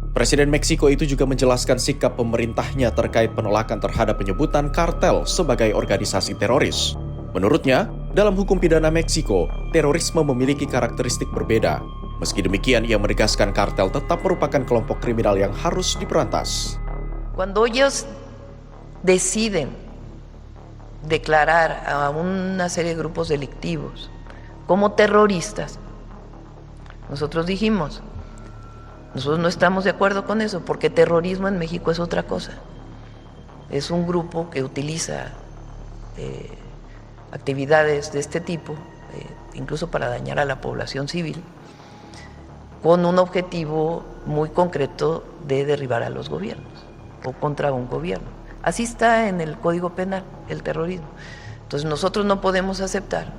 Presiden Meksiko itu juga menjelaskan sikap pemerintahnya terkait penolakan terhadap penyebutan kartel sebagai organisasi teroris. Menurutnya, dalam hukum pidana Meksiko, terorisme memiliki karakteristik berbeda. Meski demikian, ia menegaskan kartel tetap merupakan kelompok kriminal yang harus diperantas. Cuando ellos deciden declarar a una serie de grupos delictivos como terroristas, nosotros dijimos, nosotros no estamos de acuerdo con eso, porque terrorismo en México es otra cosa. Es un grupo que utiliza actividades de este tipo, incluso para dañar a la población civil, con un objetivo muy concreto de derribar a los gobiernos o contra un gobierno. Así está en el Código Penal, el terrorismo. Entonces nosotros no podemos aceptar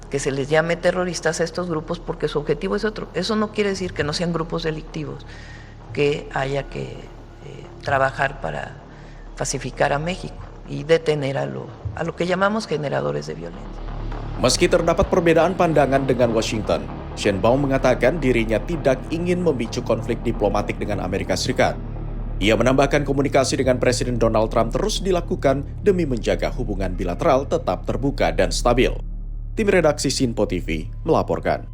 que se les llame terroristas a estos grupos porque su objetivo es otro. Eso no quiere decir que no sean grupos delictivos, que haya que trabajar para pacificar a México y detener a lo que llamamos generadores de violencia. Meski terdapat perbedaan pandangan dengan Washington, Sheinbaum mengatakan dirinya tidak ingin memicu konflik diplomatik dengan Amerika Serikat. Ia menambahkan komunikasi dengan Presiden Donald Trump terus dilakukan demi menjaga hubungan bilateral tetap terbuka dan stabil. Tim redaksi Sinpo TV melaporkan.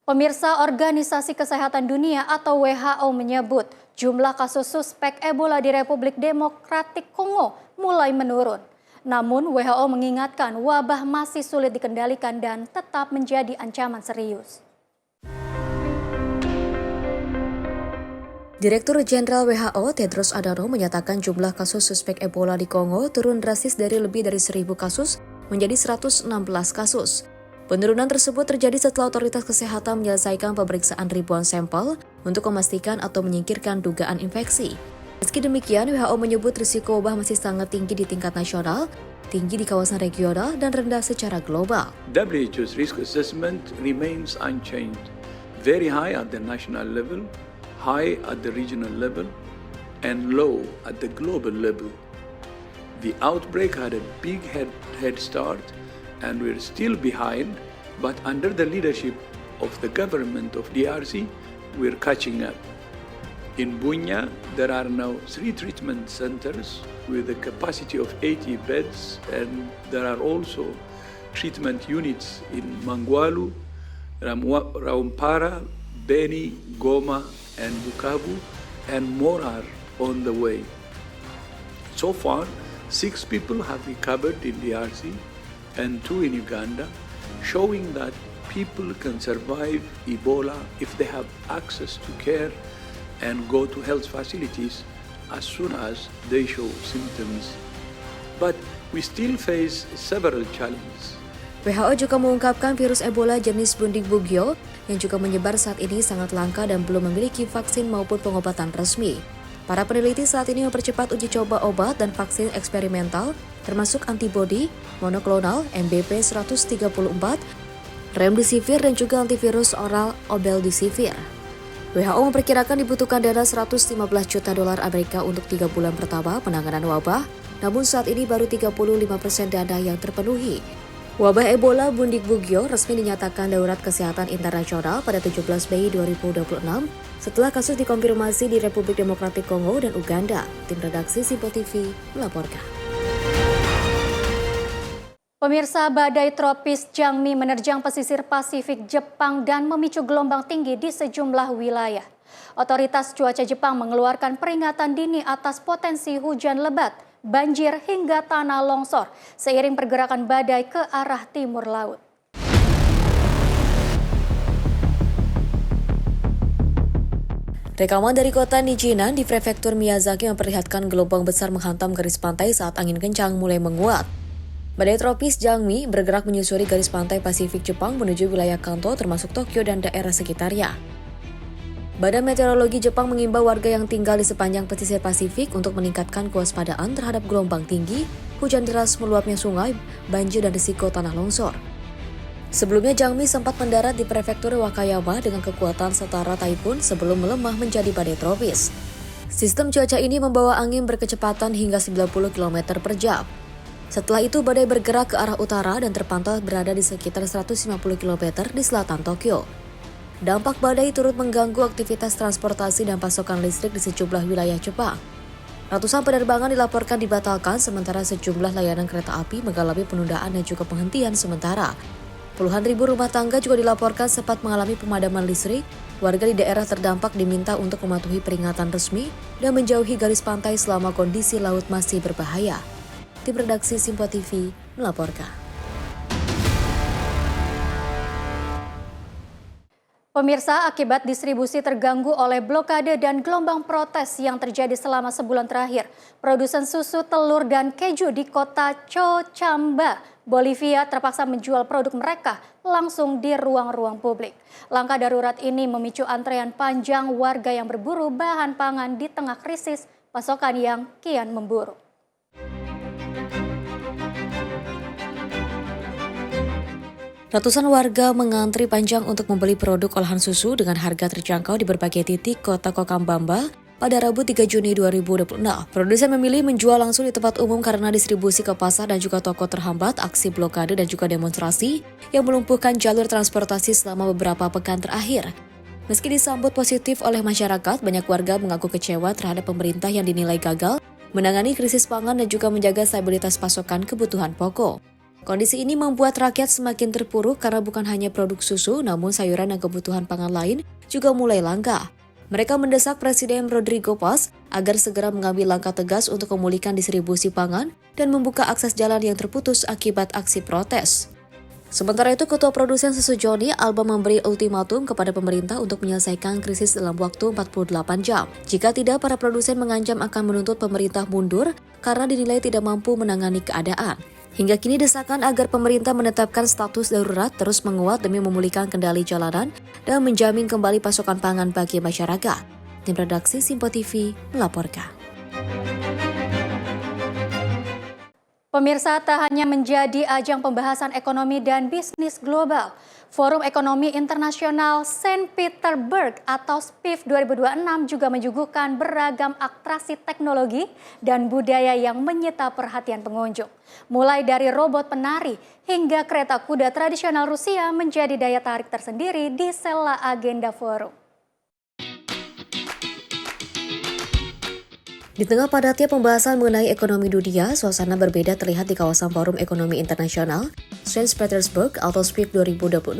Pemirsa, Organisasi Kesehatan Dunia atau WHO menyebut jumlah kasus suspek Ebola di Republik Demokratik Kongo mulai menurun. Namun WHO mengingatkan wabah masih sulit dikendalikan dan tetap menjadi ancaman serius. Direktur Jenderal WHO Tedros Adhanom menyatakan jumlah kasus suspek Ebola di Kongo turun drastis dari lebih dari 1.000 kasus menjadi 116 kasus. Penurunan tersebut terjadi setelah otoritas kesehatan menyelesaikan pemeriksaan ribuan sampel untuk memastikan atau menyingkirkan dugaan infeksi. Meski demikian, WHO menyebut risiko wabah masih sangat tinggi di tingkat nasional, tinggi di kawasan regional, dan rendah secara global. WHO's risk assessment remains unchanged, very high at the national level, high at the regional level, and low at the global level. The outbreak had a big head start, and we're still behind, but under the leadership of the government of DRC, we're catching up. In Bunya, there are now 3 treatment centers with a capacity of 80 beds, and there are also treatment units in Mangualu, Raumpara, Beni, Goma, and Bukavu, and more are on the way. So far, 6 people have recovered in DRC and 2 in Uganda, showing that people can survive Ebola if they have access to care and go to health facilities as soon as they show symptoms. But we still face several challenges. WHO juga mengungkapkan virus Ebola jenis Bundibugyo yang juga menyebar saat ini sangat langka dan belum memiliki vaksin maupun pengobatan resmi. Para peneliti saat ini mempercepat uji coba obat dan vaksin eksperimental, termasuk antibodi, monoklonal, MBP 134, remdesivir dan juga antivirus oral obeldesivir. WHO memperkirakan dibutuhkan dana 115 juta dolar Amerika untuk 3 bulan pertama penanganan wabah, namun saat ini baru 35% dana yang terpenuhi. Wabah Ebola Bundibugyo resmi dinyatakan darurat kesehatan internasional pada 17 Mei 2026 setelah kasus dikonfirmasi di Republik Demokratik Kongo dan Uganda. Tim redaksi Simpo TV melaporkan. Pemirsa, badai tropis Jangmi menerjang pesisir Pasifik Jepang dan memicu gelombang tinggi di sejumlah wilayah. Otoritas cuaca Jepang mengeluarkan peringatan dini atas potensi hujan lebat, banjir hingga tanah longsor seiring pergerakan badai ke arah timur laut. Rekaman dari kota Nijinan di prefektur Miyazaki memperlihatkan gelombang besar menghantam garis pantai saat angin kencang mulai menguat. Badai tropis Jangmi bergerak menyusuri garis pantai Pasifik Jepang menuju wilayah Kanto termasuk Tokyo dan daerah sekitarnya. Badan Meteorologi Jepang mengimbau warga yang tinggal di sepanjang pesisir Pasifik untuk meningkatkan kewaspadaan terhadap gelombang tinggi, hujan deras meluapnya sungai, banjir dan risiko tanah longsor. Sebelumnya Jangmi sempat mendarat di prefektur Wakayama dengan kekuatan setara taifun sebelum melemah menjadi badai tropis. Sistem cuaca ini membawa angin berkecepatan hingga 90 km per jam. Setelah itu badai bergerak ke arah utara dan terpantau berada di sekitar 150 km di selatan Tokyo. Dampak badai turut mengganggu aktivitas transportasi dan pasokan listrik di sejumlah wilayah Jepang. Ratusan penerbangan dilaporkan dibatalkan sementara sejumlah layanan kereta api mengalami penundaan dan juga penghentian sementara. Puluhan ribu rumah tangga juga dilaporkan sempat mengalami pemadaman listrik. Warga di daerah terdampak diminta untuk mematuhi peringatan resmi dan menjauhi garis pantai selama kondisi laut masih berbahaya. Tim redaksi Simpo TV melaporkan. Pemirsa, akibat distribusi terganggu oleh blokade dan gelombang protes yang terjadi selama sebulan terakhir, produsen susu, telur, dan keju di kota Cochabamba, Bolivia terpaksa menjual produk mereka langsung di ruang-ruang publik. Langkah darurat ini memicu antrean panjang warga yang berburu bahan pangan di tengah krisis pasokan yang kian memburuk. Ratusan warga mengantri panjang untuk membeli produk olahan susu dengan harga terjangkau di berbagai titik kota Cochabamba pada Rabu 3 Juni 2026. Produsen memilih menjual langsung di tempat umum karena distribusi ke pasar dan juga toko terhambat aksi blokade dan juga demonstrasi yang melumpuhkan jalur transportasi selama beberapa pekan terakhir. Meski disambut positif oleh masyarakat, banyak warga mengaku kecewa terhadap pemerintah yang dinilai gagal menangani krisis pangan dan juga menjaga stabilitas pasokan kebutuhan pokok. Kondisi ini membuat rakyat semakin terpuruk karena bukan hanya produk susu, namun sayuran dan kebutuhan pangan lain juga mulai langka. Mereka mendesak Presiden Rodrigo Paz agar segera mengambil langkah tegas untuk memulihkan distribusi pangan dan membuka akses jalan yang terputus akibat aksi protes. Sementara itu, Ketua Produsen Susu Joni Alba memberi ultimatum kepada pemerintah untuk menyelesaikan krisis dalam waktu 48 jam. Jika tidak, para produsen mengancam akan menuntut pemerintah mundur karena dinilai tidak mampu menangani keadaan. Hingga kini desakan agar pemerintah menetapkan status darurat terus menguat demi memulihkan kendali jalanan dan menjamin kembali pasokan pangan bagi masyarakat. Tim redaksi Simpo TV melaporkan. Pemirsa, tak hanya menjadi ajang pembahasan ekonomi dan bisnis global, Forum Ekonomi Internasional Saint Petersburg atau SPIF 2026 juga menyuguhkan beragam atraksi teknologi dan budaya yang menyita perhatian pengunjung. Mulai dari robot penari hingga kereta kuda tradisional Rusia menjadi daya tarik tersendiri di sela agenda forum. Di tengah padatnya pembahasan mengenai ekonomi dunia, suasana berbeda terlihat di kawasan Forum Ekonomi Internasional Saint Petersburg atau SPIF 2026.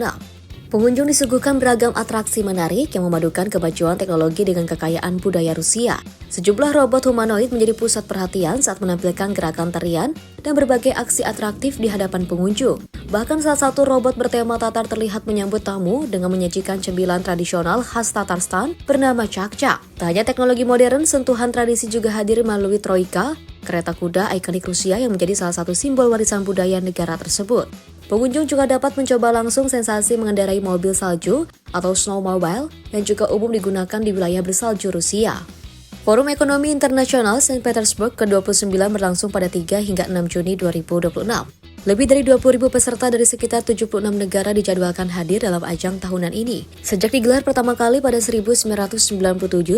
Pengunjung disuguhkan beragam atraksi menarik yang memadukan kemajuan teknologi dengan kekayaan budaya Rusia. Sejumlah robot humanoid menjadi pusat perhatian saat menampilkan gerakan tarian dan berbagai aksi atraktif di hadapan pengunjung. Bahkan salah satu robot bertema Tatar terlihat menyambut tamu dengan menyajikan cemilan tradisional khas Tatarstan bernama cak-cak. Tak hanya teknologi modern, sentuhan tradisi juga hadir melalui Troika, kereta kuda ikonik Rusia yang menjadi salah satu simbol warisan budaya negara tersebut. Pengunjung juga dapat mencoba langsung sensasi mengendarai mobil salju atau snowmobile yang juga umum digunakan di wilayah bersalju Rusia. Forum Ekonomi Internasional Saint Petersburg ke-29 berlangsung pada 3 hingga 6 Juni 2026. Lebih dari 20.000 peserta dari sekitar 76 negara dijadwalkan hadir dalam ajang tahunan ini. Sejak digelar pertama kali pada 1997,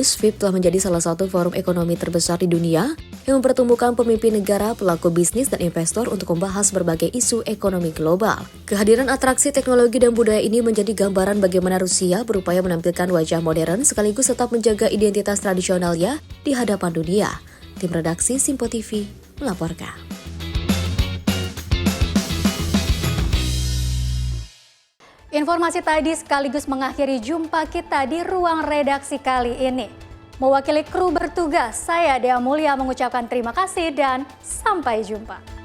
SPIF telah menjadi salah satu forum ekonomi terbesar di dunia yang mempertemukan pemimpin negara, pelaku bisnis, dan investor untuk membahas berbagai isu ekonomi global. Kehadiran atraksi teknologi dan budaya ini menjadi gambaran bagaimana Rusia berupaya menampilkan wajah modern sekaligus tetap menjaga identitas tradisionalnya di hadapan dunia. Tim redaksi Simpo TV melaporkan. Informasi tadi sekaligus mengakhiri jumpa kita di ruang redaksi kali ini. Mewakili kru bertugas, saya Dea Mulia mengucapkan terima kasih dan sampai jumpa.